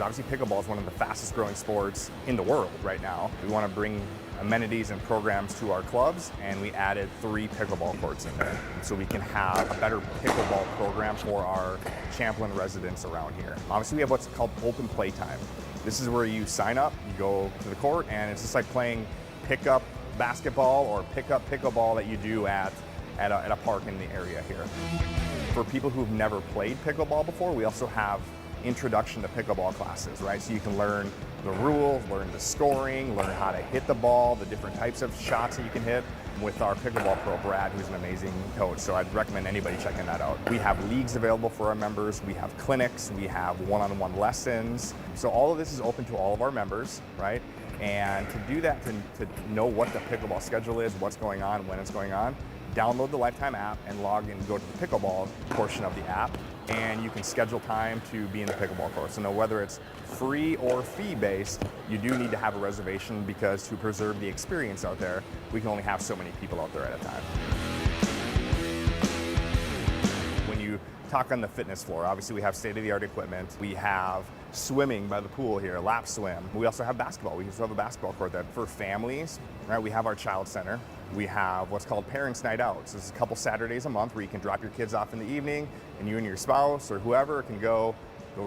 Obviously, pickleball is one of the fastest growing sports in the world right now. We want to bring amenities and programs to our clubs, and we added 3 pickleball courts in there. So we can have a better pickleball program for our Champlin residents around here. Obviously, we have what's called open play time. This is where you sign up, you go to the court, and it's just like playing pickup basketball or pickup pickleball that you do at a park in the area here. For people who've never played pickleball before, we also have introduction to pickleball classes, right? So you can learn the rules, learn the scoring, learn how to hit the ball, the different types of shots that you can hit with our pickleball pro, Brad, who's an amazing coach. So I'd recommend anybody checking that out. We have leagues available for our members. We have clinics. We have one-on-one lessons. So all of this is open to all of our members, right? And to do that, to know what the pickleball schedule is, what's going on, when it's going on, download the Lifetime app and log in, go to the pickleball portion of the app, and you can schedule time to be in the pickleball court. So now whether it's free or fee-based, you do need to have a reservation because to preserve the experience out there, we can only have so many people out there at a time. When you talk on the fitness floor, obviously we have state-of-the-art equipment. We have swimming by the pool here, lap swim. We also have basketball. We also have a basketball court that for families, right? We have our child center. We have what's called Parents Night Out. So it's a couple Saturdays a month where you can drop your kids off in the evening and you and your spouse or whoever can go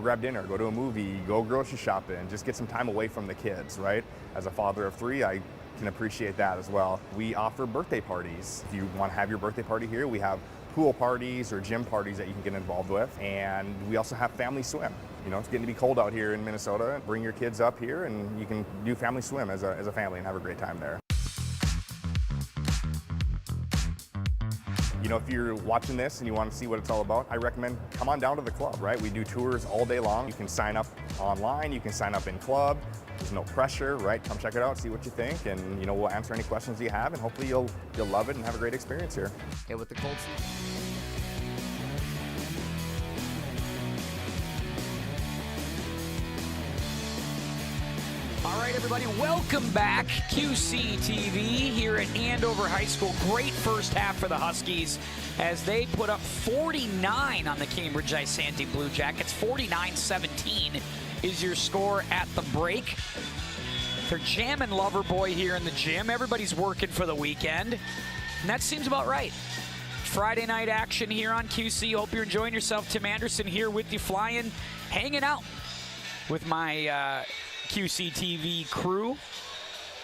grab dinner, go to a movie, go grocery shopping, just get some time away from the kids, right? As a father of 3, I can appreciate that as well. We offer birthday parties. If you want to have your birthday party here, we have pool parties or gym parties that you can get involved with. And we also have family swim. You know, it's getting to be cold out here in Minnesota. Bring your kids up here and you can do family swim as a family and have a great time there. You know, if you're watching this and you want to see what it's all about, I recommend come on down to the club, right? We do tours all day long. You can sign up online, you can sign up in club. There's no pressure, right? Come check it out, see what you think, and you know, we'll answer any questions you have, and hopefully you'll love it and have a great experience here.
Hey, with the cold season.
All right, everybody, welcome back. QCTV here at Andover High School. Great first half for the Huskies as they put up 49 on the Cambridge-Isanti Blue Jackets. 49-17 is your score at the break. They're jamming Loverboy here in the gym. Everybody's working for the weekend, and that seems about right. Friday night action here on QC. Hope you're enjoying yourself. Tim Anderson here with you, flying, hanging out with my QCTV crew.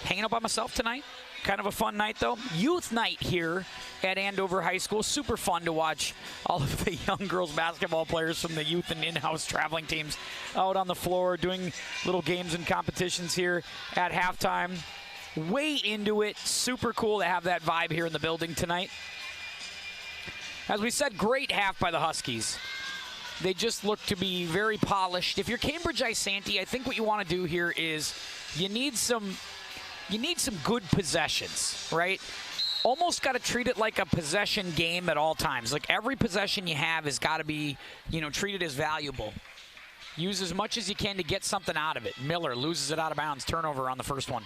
Hanging out by myself tonight. Kind of a fun night, though. Youth night here at Andover High School. Super fun to watch all of the young girls basketball players from the youth and in-house traveling teams out on the floor doing little games and competitions here at halftime. Way into it. Super cool to have that vibe here in the building tonight. As we said, great half by the Huskies. They just look to be very polished. If you're Cambridge-Isanti, I think what you want to do here is you need some good possessions, right? Almost got to treat it like a possession game at all times. Like every possession you have has got to be, treated as valuable. Use as much as you can to get something out of it. Miller loses it out of bounds. Turnover on the first one.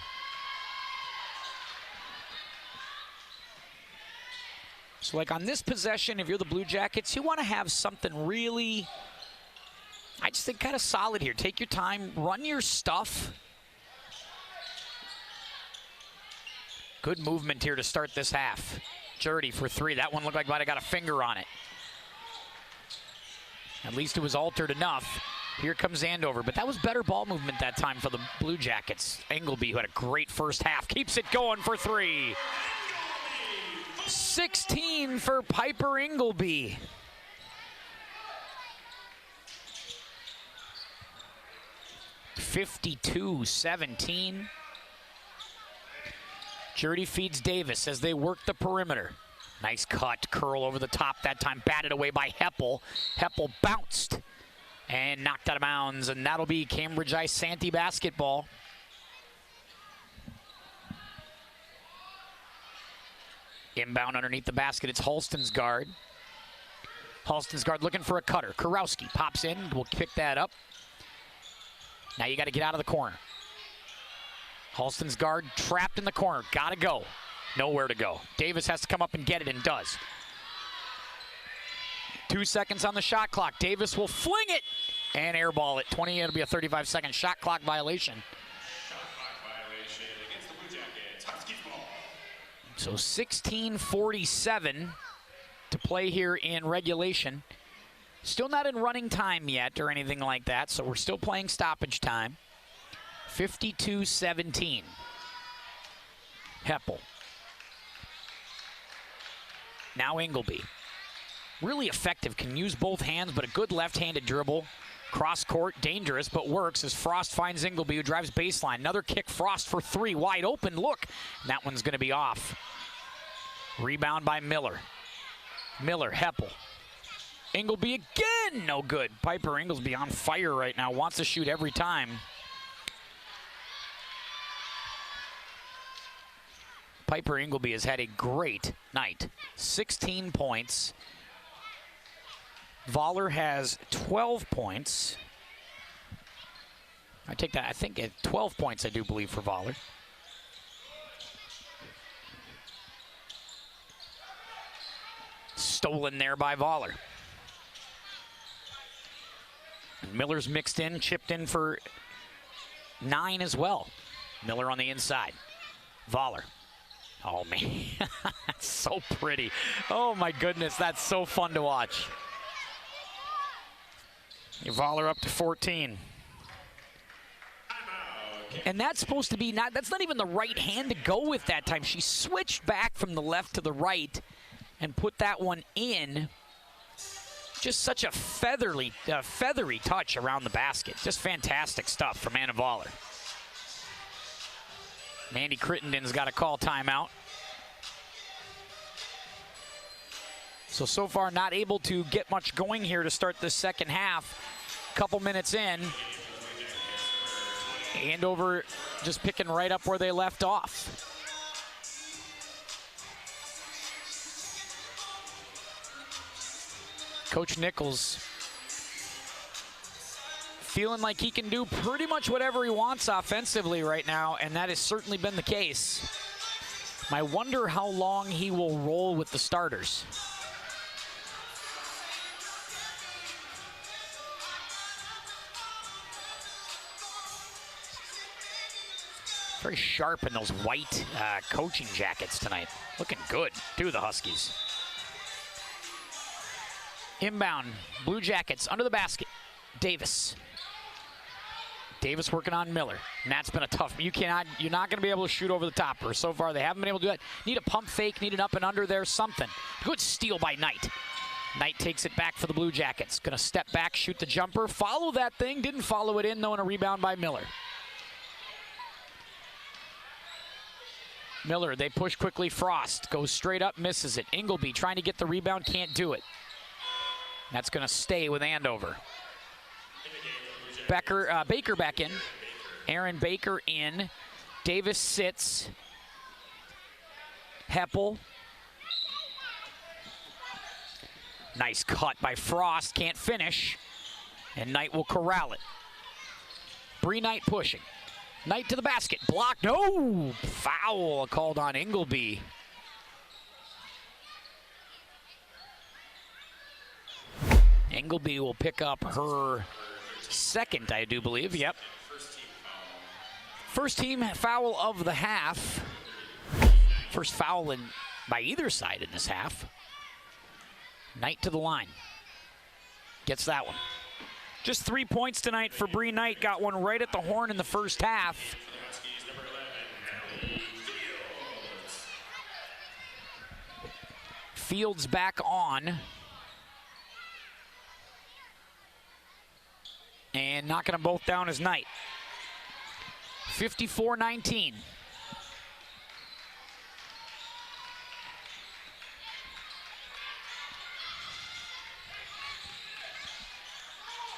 So like on this possession, if you're the Blue Jackets, you want to have something really, I just think kind of solid here. Take your time, run your stuff. Good movement here to start this half. Jurdy for 3. That one looked like might have got a finger on it. At least it was altered enough. Here comes Andover, but that was better ball movement that time for the Blue Jackets. Engelby, who had a great first half, keeps it going for 3. 16 for Piper Engelby. (52-17). Jurdy feeds Davis as they work the perimeter. Nice cut, curl over the top that time, batted away by Heppel. Heppel bounced and knocked out of bounds, and that'll be Cambridge-Isanti basketball. Inbound underneath the basket, it's Halston's guard. Halston's guard looking for a cutter. Kurowski pops in, will pick that up. Now you got to get out of the corner. Halston's guard trapped in the corner, gotta go. Nowhere to go. Davis has to come up and get it, and does. 2 seconds on the shot clock. Davis will fling it and airball it. It'll be a 35-second shot clock violation.
Shot clock violation against the Blue Jackets.
So 16:47 to play here in regulation. Still not in running time yet or anything like that, so we're still playing stoppage time. 52-17. Heppel. Now Ingleby. Really effective, can use both hands, but a good left-handed dribble. Cross court, dangerous, but works as Frost finds Ingleby, who drives baseline. Another kick, Frost for three, wide open, look. And that one's gonna be off. Rebound by Miller. Miller, Heppel. Ingleby again, no good. Piper Ingleby on fire right now, wants to shoot every time. Piper Ingleby has had a great night. 16 points. Voller has 12 points. I take that, I think 12 points, I do believe, for Voller. Stolen there by Voller. Miller's mixed in, chipped in for 9 as well. Miller on the inside. Voller. Oh, man. That's so pretty. Oh, my goodness. That's so fun to watch. Voller up to 14. And that's supposed to be that's not even the right hand to go with that time. She switched back from the left to the right and put that one in. Just such a feathery touch around the basket. Just fantastic stuff from Anna Voller. Mandy Crittenden's got to call timeout. So far not able to get much going here to start the second half. Couple minutes in. Andover just picking right up where they left off. Coach Nichols feeling like he can do pretty much whatever he wants offensively right now, and that has certainly been the case. I wonder how long he will roll with the starters. Very sharp in those white coaching jackets tonight. Looking good, too, the Huskies. Inbound, Blue Jackets under the basket. Davis. Davis working on Miller. And that's been a tough, you're not going to be able to shoot over the top. Or so far, they haven't been able to do that. Need a pump fake, need an up and under there, something. Good steal by Knight. Knight takes it back for the Blue Jackets. Going to step back, shoot the jumper, follow that thing. Didn't follow it in, though, and a rebound by Miller. Miller, they push quickly. Frost goes straight up, misses it. Ingleby trying to get the rebound, can't do it. That's going to stay with Andover. Baker back in. Aaron Baker in. Davis sits. Heppel. Nice cut by Frost, can't finish. And Knight will corral it. Bree Knight pushing. Knight to the basket, blocked, no! Foul called on Ingleby. Ingleby will pick up her second, I do believe, yep. First team foul of the half. First foul by either side in this half. Knight to the line. Gets that one. Just 3 points tonight for Bree Knight. Got one right at the horn in the first half. Fields back on. And knocking them both down is Knight. 54-19.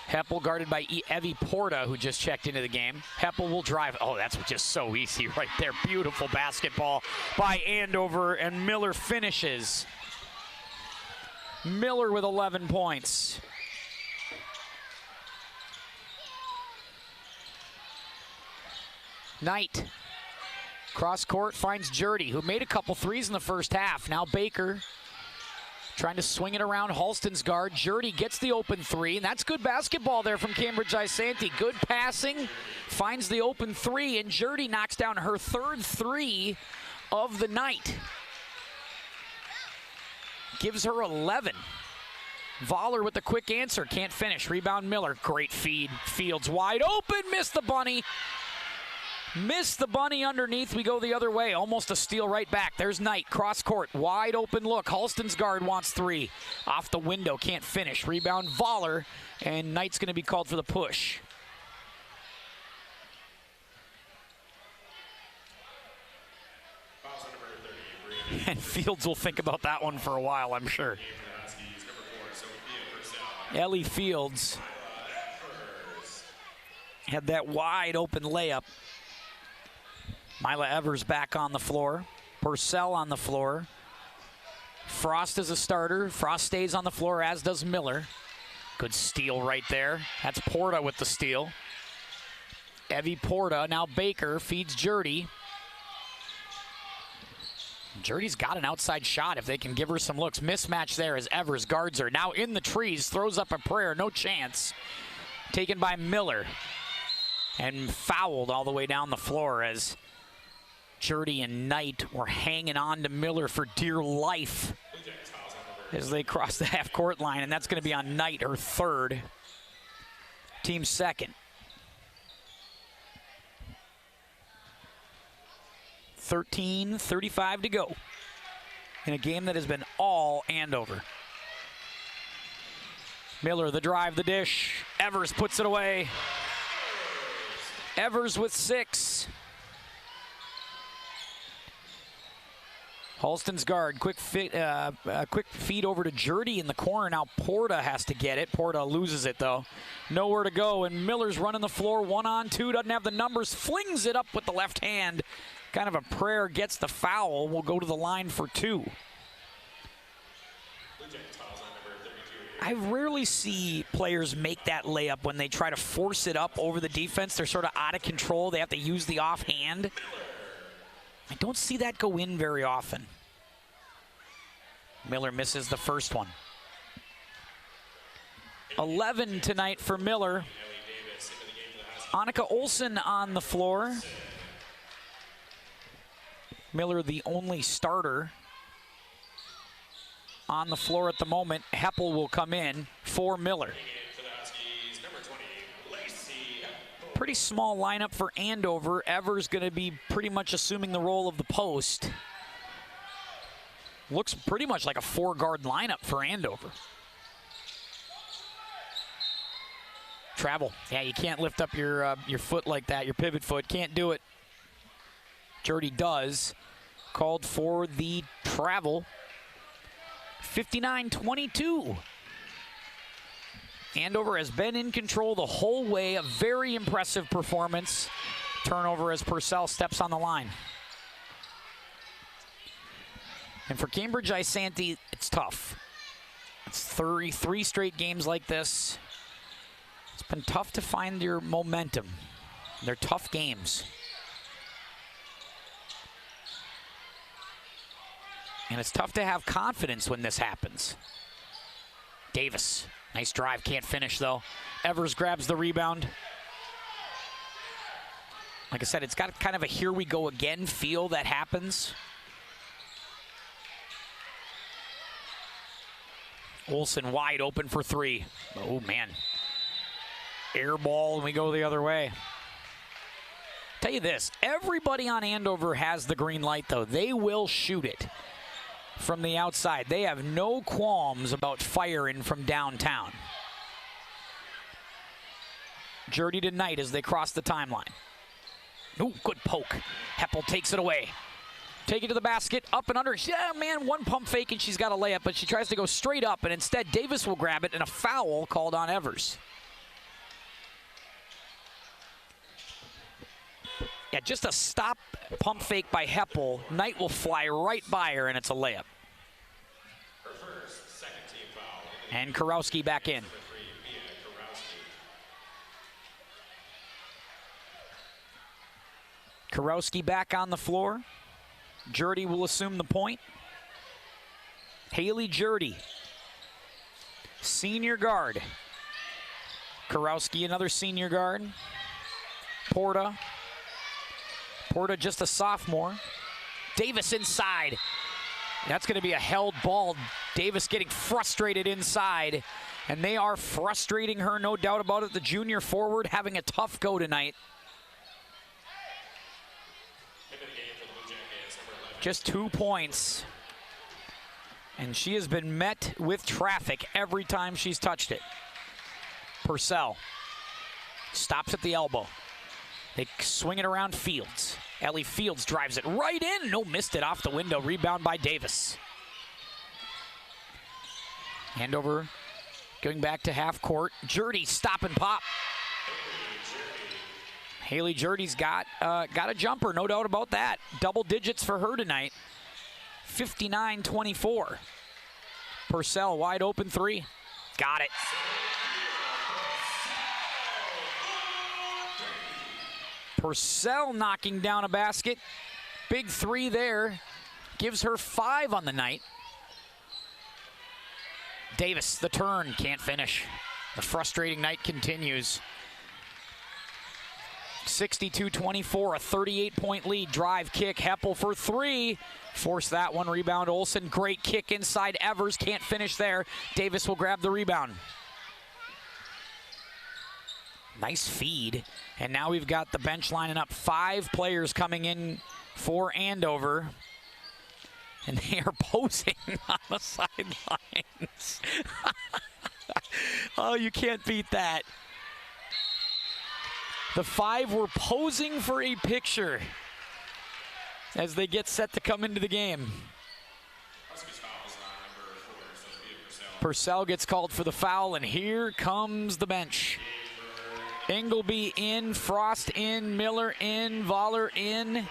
Heppel guarded by Evie Porta, who just checked into the game. Heppel will drive. Oh, that's just so easy right there. Beautiful basketball by Andover, and Miller finishes. Miller with 11 points. Knight. Cross court finds Jurdy, who made a couple threes in the first half. Now Baker trying to swing it around Halston's guard. Jurdy gets the open three, and that's good basketball there from Cambridge-Isanti. Good passing, finds the open three, and Jurdy knocks down her third three of the night. gives her 11. Voller with the quick answer, can't finish. Rebound Miller, great feed. Fields wide open, missed the bunny. Missed the bunny underneath. We go the other way. Almost a steal right back. There's Knight. Cross court. Wide open look. Halston's guard wants 3. Off the window. Can't finish. Rebound Voller. And Knight's going to be called for the push. And Fields will think about that one for a while, I'm sure. Ellie Fields had that wide open layup. Mila Evers back on the floor. Purcell on the floor. Frost is a starter. Frost stays on the floor, as does Miller. Good steal right there. That's Porta with the steal. Evie Porta, now Baker, feeds Jurdy. Jurdy's got an outside shot if they can give her some looks. Mismatch there as Evers guards her. Now in the trees, throws up a prayer, no chance. Taken by Miller. And fouled all the way down the floor as Jurdy and Knight were hanging on to Miller for dear life as they cross the half-court line, and that's going to be on Knight, her 3rd. Team 2nd. 13:35 to go in a game that has been all Andover. Miller, the drive, the dish. Evers puts it away. Evers with 6. Halston's guard, quick feed over to Jurdy in the corner. Now Porta has to get it. Porta loses it though. Nowhere to go, and Miller's running the floor 1-on-2. Doesn't have the numbers. Flings it up with the left hand. Kind of a prayer, gets the foul. Will go to the line for 2. I rarely see players make that layup when they try to force it up over the defense. They're sort of out of control. They have to use the offhand. I don't see that go in very often. Miller misses the first one. 11 tonight for Miller. Annika Olsen on the floor. Miller, the only starter on the floor at the moment. Heppel will come in for Miller. Pretty small lineup for Andover. Evers going to be pretty much assuming the role of the post. Looks pretty much like a 4-guard lineup for Andover. Travel. Yeah, you can't lift up your foot like that, your pivot foot. Can't do it. Jurdy does. Called for the travel. 59-22. Andover has been in control the whole way. A very impressive performance. Turnover as Purcell steps on the line. And for Cambridge-Isanti, it's tough. It's 33 straight games like this. It's been tough to find your momentum. They're tough games. And it's tough to have confidence when this happens. Davis, nice drive, can't finish though. Evers grabs the rebound. Like I said, it's got kind of a here we go again feel that happens. Olsen wide open for 3. Oh man. Air ball and we go the other way. Tell you this, everybody on Andover has the green light though. They will shoot it from the outside. They have no qualms about firing from downtown. Jurdy to Knight as they cross the timeline. Ooh, good poke. Heppel takes it away. Take it to the basket, up and under. Yeah, man, one pump fake and she's got a layup, but she tries to go straight up, and instead Davis will grab it, and a foul called on Evers. Yeah, just a stop pump fake by Heppel. Knight will fly right by her, and it's a layup. And Kurowski back in. Kurowski back on the floor. Jurdy will assume the point. Haley Jurdy, senior guard. Kurowski, another senior guard. Porta just a sophomore. Davis inside. That's going to be a held ball. Davis getting frustrated inside, and they are frustrating her, no doubt about it. The junior forward having a tough go tonight. Just 2 points. And she has been met with traffic every time she's touched it. Purcell stops at the elbow. They swing it around Fields. Ellie Fields drives it right in. No, missed it off the window. Rebound by Davis. Andover going back to half court. Jurdy stop and pop. Haley Jurdy's got a jumper, no doubt about that. Double digits for her tonight. 59-24. Purcell wide open three. Got it. Purcell knocking down a basket. Big three there. Gives her 5 on the night. Davis, the turn, can't finish. The frustrating night continues. 62-24, a 38-point lead. Drive, kick, Heppel for 3. Force that one, rebound Olsen. Great kick inside Evers, can't finish there. Davis will grab the rebound. Nice feed. And now we've got the bench lining up. 5 players coming in for Andover. And they are posing on the sidelines. Oh, you can't beat that. The 5 were posing for a picture as they get set to come into the game. Purcell gets called for the foul, and here comes the bench. Ingleby in, Frost in, Miller in, Voller in,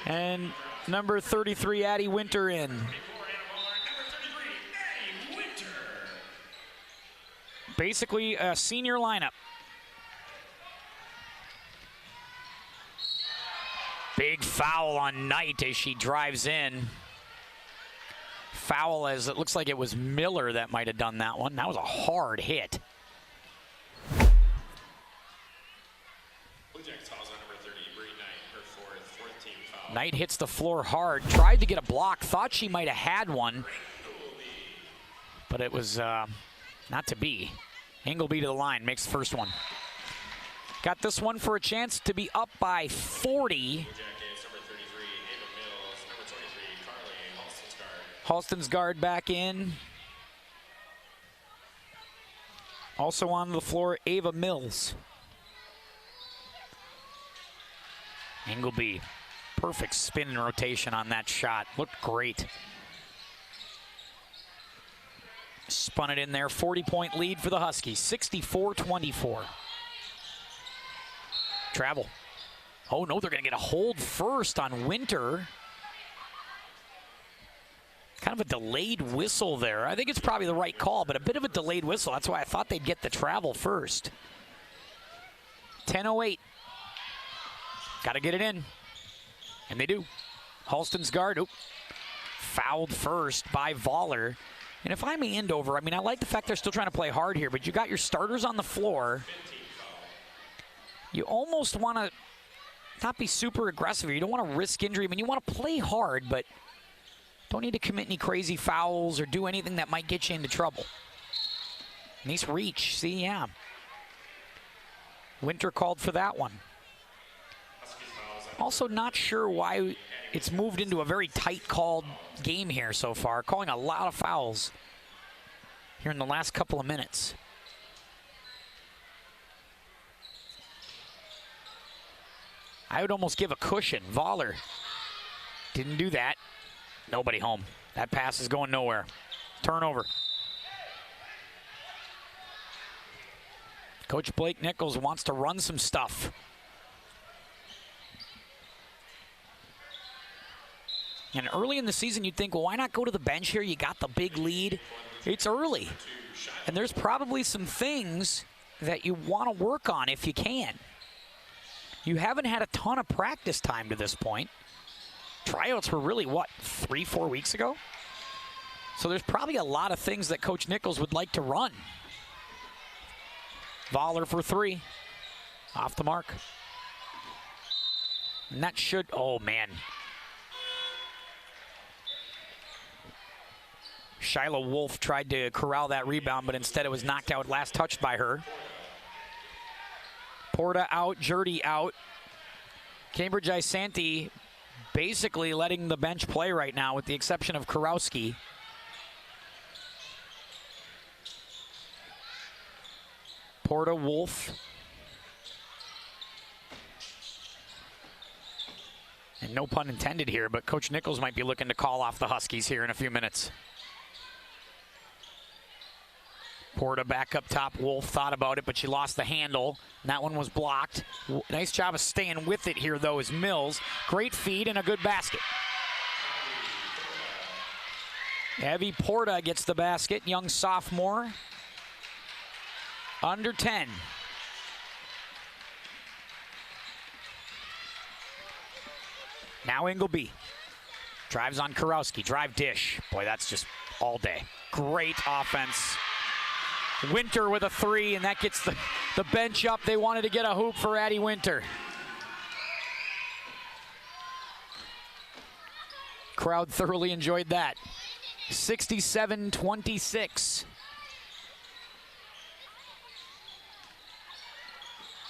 and number 33, Addie Winter in. Basically a senior lineup. Big foul on Knight as she drives in. Foul, as it looks like it was Miller that might have done that one. That was a hard hit. Knight hits the floor hard, tried to get a block, thought she might have had one, but it was not to be. Ingleby to the line, makes the first one. Got this one for a chance to be up by 40. Halston's guard back in. Also on the floor, Ava Mills. Ingleby. Perfect spin and rotation on that shot. Looked great. Spun it in there. 40-point lead for the Huskies. 64-24. Travel. Oh, no, they're going to get a hold first on Winter. Kind of a delayed whistle there. I think it's probably the right call, but a bit of a delayed whistle. That's why I thought they'd get the travel first. 10:08. Got to get it in. And they do. Halston's guard, fouled first by Voller. And if I'm Andover, I mean, I like the fact they're still trying to play hard here, but you got your starters on the floor. You almost want to not be super aggressive here. You don't want to risk injury. I mean, you want to play hard, but don't need to commit any crazy fouls or do anything that might get you into trouble. Nice reach. See, yeah. Winter called for that one. Also not sure why it's moved into a very tight called game here so far. Calling a lot of fouls here in the last couple of minutes. I would almost give a cushion. Voller didn't do that. Nobody home. That pass is going nowhere. Turnover. Coach Blake Nichols wants to run some stuff. And early in the season, you'd think, well, why not go to the bench here? You got the big lead. It's early. And there's probably some things that you want to work on if you can. You haven't had a ton of practice time to this point. Tryouts were really, what, 3-4 weeks ago? So there's probably a lot of things that Coach Nichols would like to run. Voller for 3. Off the mark. And that should, oh man. Shiloh Wolf tried to corral that rebound, but instead it was knocked out, last touched by her. Porta out, Jurdy out. Cambridge-Isanti basically letting the bench play right now with the exception of Kurowski. Porta, Wolf. And no pun intended here, but Coach Nichols might be looking to call off the Huskies here in a few minutes. Porta back up top. Wolf thought about it, but she lost the handle. And that one was blocked. Nice job of staying with it here, though, is Mills. Great feed and a good basket. Evie Porta gets the basket. Young sophomore. Under 10. Now Ingleby. Drives on Kurowski. Drive dish. Boy, that's just all day. Great offense. Winter with a 3, and that gets the bench up. They wanted to get a hoop for Addie Winter. Crowd thoroughly enjoyed that. 67-26.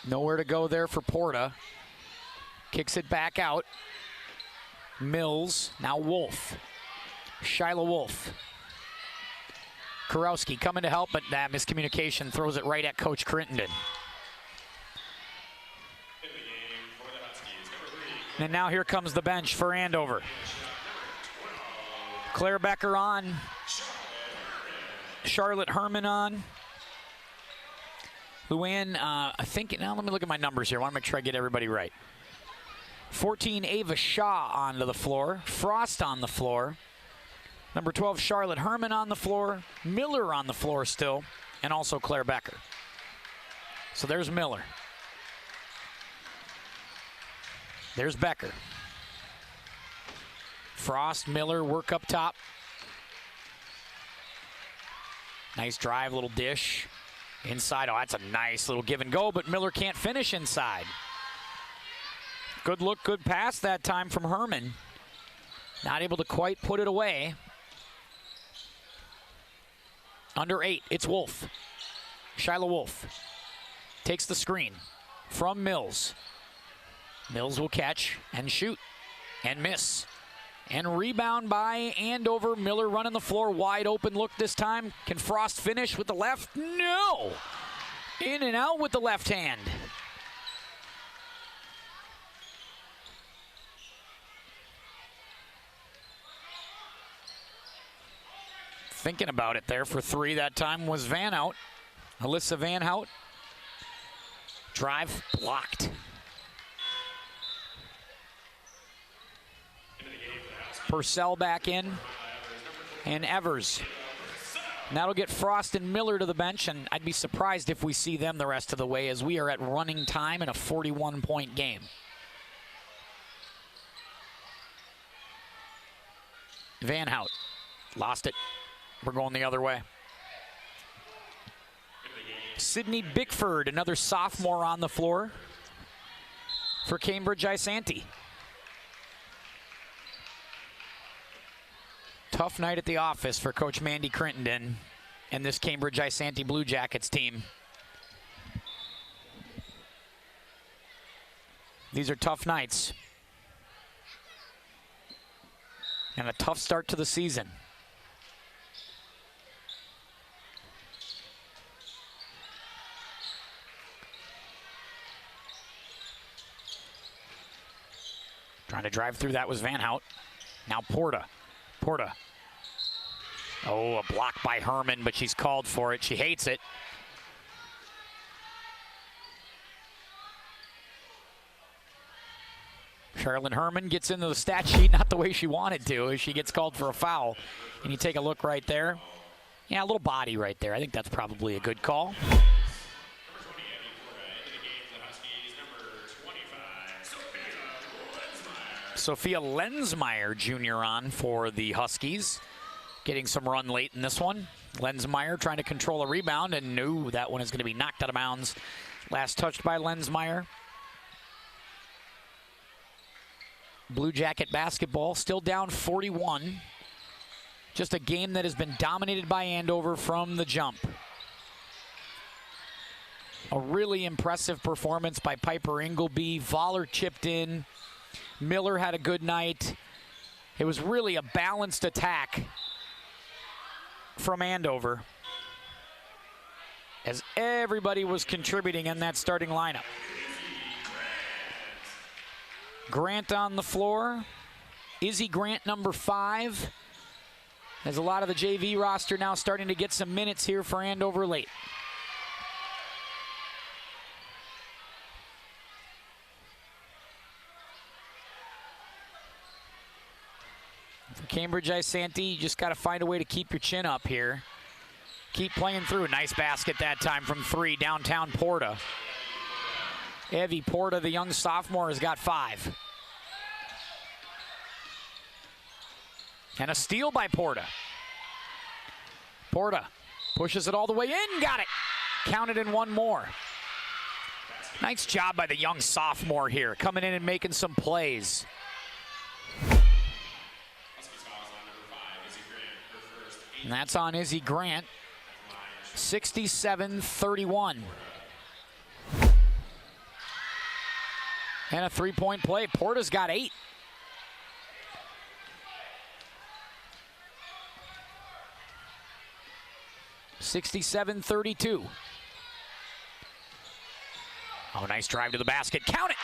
Nowhere to go there for Porta. Kicks it back out. Mills, now Wolf. Shiloh Wolf. Kurowski coming to help, but that miscommunication throws it right at Coach Crittenden. And now here comes the bench for Andover. Claire Becker on. Charlotte Herman on. Luann, I think, now let me look at my numbers here. I want to make sure I get everybody right. 14, Ava Shaw onto the floor. Frost on the floor. Number 12, Charlotte Herman on the floor. Miller on the floor still. And also Claire Becker. So there's Miller. There's Becker. Frost, Miller, work up top. Nice drive, little dish. Inside, oh, that's a nice little give and go, but Miller can't finish inside. Good look, good pass that time from Herman. Not able to quite put it away. Under 8, it's Wolf. Shiloh Wolf takes the screen from Mills. Mills will catch and shoot and miss. And rebound by Andover. Miller running the floor, wide open look this time. Can Frost finish with the left? No! In and out with the left hand. Thinking about it there for 3 that time was Van Hout. Alyssa Van Hout. Drive blocked. Purcell back in. And Evers. And that'll get Frost and Miller to the bench, and I'd be surprised if we see them the rest of the way as we are at running time in a 41-point game. Van Hout. Lost it. We're going the other way. Sydney Bickford, another sophomore on the floor for Cambridge-Isanti. Tough night at the office for Coach Mandy Crittenden and this Cambridge-Isanti Blue Jackets team. These are tough nights. And a tough start to the season. Trying to drive through that was Van Hout. Now Porta. Porta. Oh, a block by Herman, but she's called for it. She hates it. Charlotte Herman gets into the stat sheet, not the way she wanted to, as she gets called for a foul. And you take a look right there. Yeah, a little body right there. I think that's probably a good call. Sophia Lensmeyer Jr. on for the Huskies. Getting some run late in this one. Lensmeyer trying to control a rebound and knew that one is going to be knocked out of bounds. Last touched by Lensmeyer. Blue Jacket basketball still down 41. Just a game that has been dominated by Andover from the jump. A really impressive performance by Piper Ingleby. Voller chipped in. Miller had a good night. It was really a balanced attack from Andover as everybody was contributing in that starting lineup. Grant on the floor. Izzy Grant, number 5. There's a lot of the JV roster now starting to get some minutes here for Andover late. For Cambridge-Isanti, you just got to find a way to keep your chin up here. Keep playing through. Nice basket that time from 3, downtown Porta. Evie Porta, the young sophomore, has got 5. And a steal by Porta. Porta pushes it all the way in, got it. Counted in one more. Nice job by the young sophomore here, coming in and making some plays. And that's on Izzy Grant. 67-31. And a three-point play. Porta's got 8. (67-32). Oh, nice drive to the basket. Count it!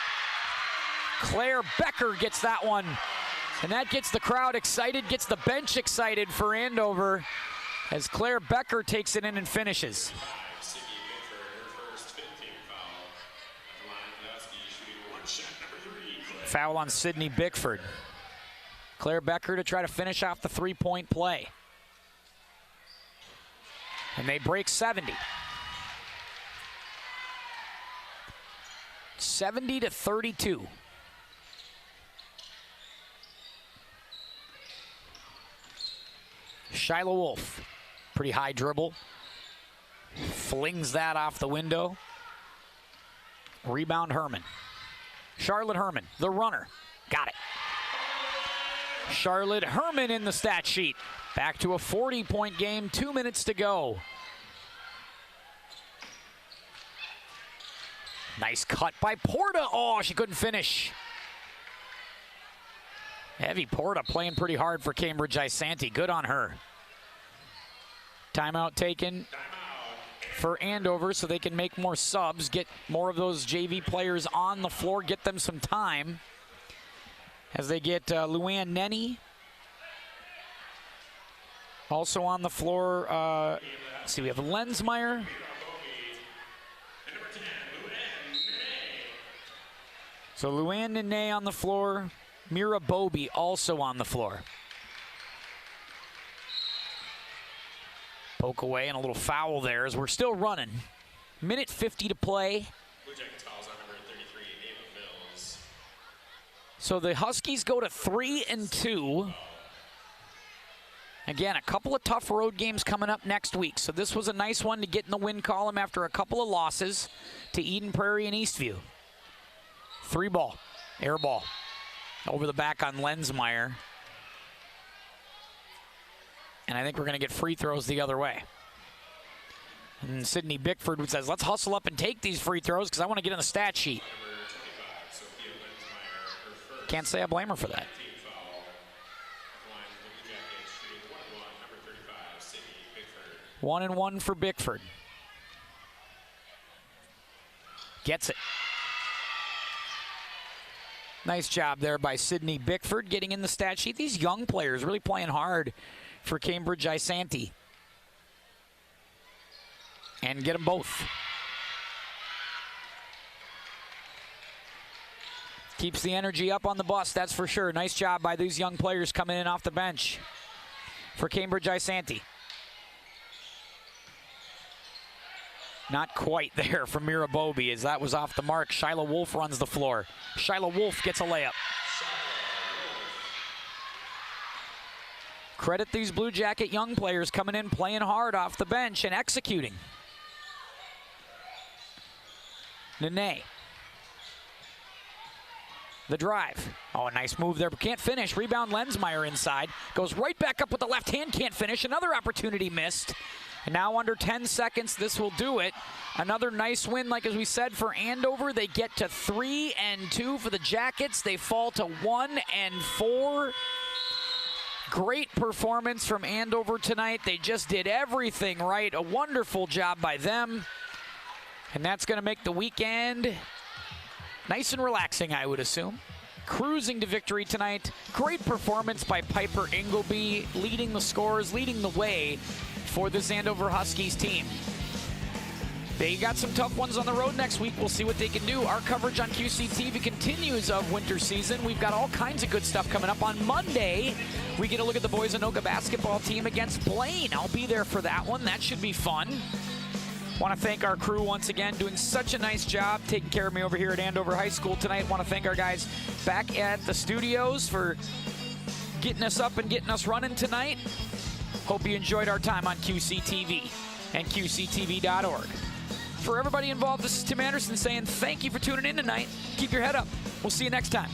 Claire Becker gets that one. And that gets the crowd excited, gets the bench excited for Andover as Claire Becker takes it in and finishes. Foul on Sydney Bickford. Claire Becker to try to finish off the three-point play. And they break 70. 70-32. Shiloh Wolf, pretty high dribble. Flings that off the window. Rebound Herman. Charlotte Herman, the runner. Got it. Charlotte Herman in the stat sheet. Back to a 40-point game, 2 minutes to go. Nice cut by Porta. Oh, she couldn't finish. Evie Porta playing pretty hard for Cambridge-Isanti. Good on her. Timeout taken for Andover so they can make more subs, get more of those JV players on the floor, get them some time. As they get Luann Nenny also on the floor. Let's see, we have Lensmeyer. So Luann Nenny on the floor. Mira Bobby also on the floor. Poke away and a little foul there as we're still running. Minute 50 to play.
Blue Jackets fouls on number 33, Ava Mills.
So the Huskies go to 3-2. Again, a couple of tough road games coming up next week. So this was a nice one to get in the win column after a couple of losses to Eden Prairie and Eastview. 3-ball, air ball. Over the back on Lensmeyer. And I think we're going to get free throws the other way. And Sydney Bickford says, let's hustle up and take these free throws because I want to get in the stat sheet. Can't say I blame her for that. 1-1 for Bickford. Gets it. Nice job there by Sydney Bickford getting in the stat sheet. These young players really playing hard for Cambridge-Isanti. And get them both. Keeps the energy up on the bus, that's for sure. Nice job by these young players coming in off the bench for Cambridge-Isanti. Not quite there for Mira Bobby as that was off the mark. Shiloh Wolf runs the floor. Shiloh Wolf gets a layup. Credit these Blue Jacket young players coming in, playing hard off the bench and executing. Nene. The drive. Oh, a nice move there, but can't finish. Rebound Lensmeyer inside. Goes right back up with the left hand, can't finish. Another opportunity missed. And now under 10 seconds, this will do it. Another nice win, like as we said, for Andover. They get to 3-2 for the Jackets. They fall to 1-4. Great performance from Andover tonight. They just did everything right. A wonderful job by them. And that's going to make the weekend nice and relaxing, I would assume. Cruising to victory tonight. Great performance by Piper Ingleby, leading the scores, leading the way for this Andover Huskies team. They got some tough ones on the road next week. We'll see what they can do. Our coverage on QCTV continues of winter season. We've got all kinds of good stuff coming up. On Monday, we get a look at the boys Anoka basketball team against Blaine. I'll be there for that one. That should be fun. Want to thank our crew once again, doing such a nice job taking care of me over here at Andover High School tonight. Want to thank our guys back at the studios for getting us up and getting us running tonight. Hope you enjoyed our time on QCTV and QCTV.org. For everybody involved, this is Tim Anderson saying thank you for tuning in tonight. Keep your head up. We'll see you next time.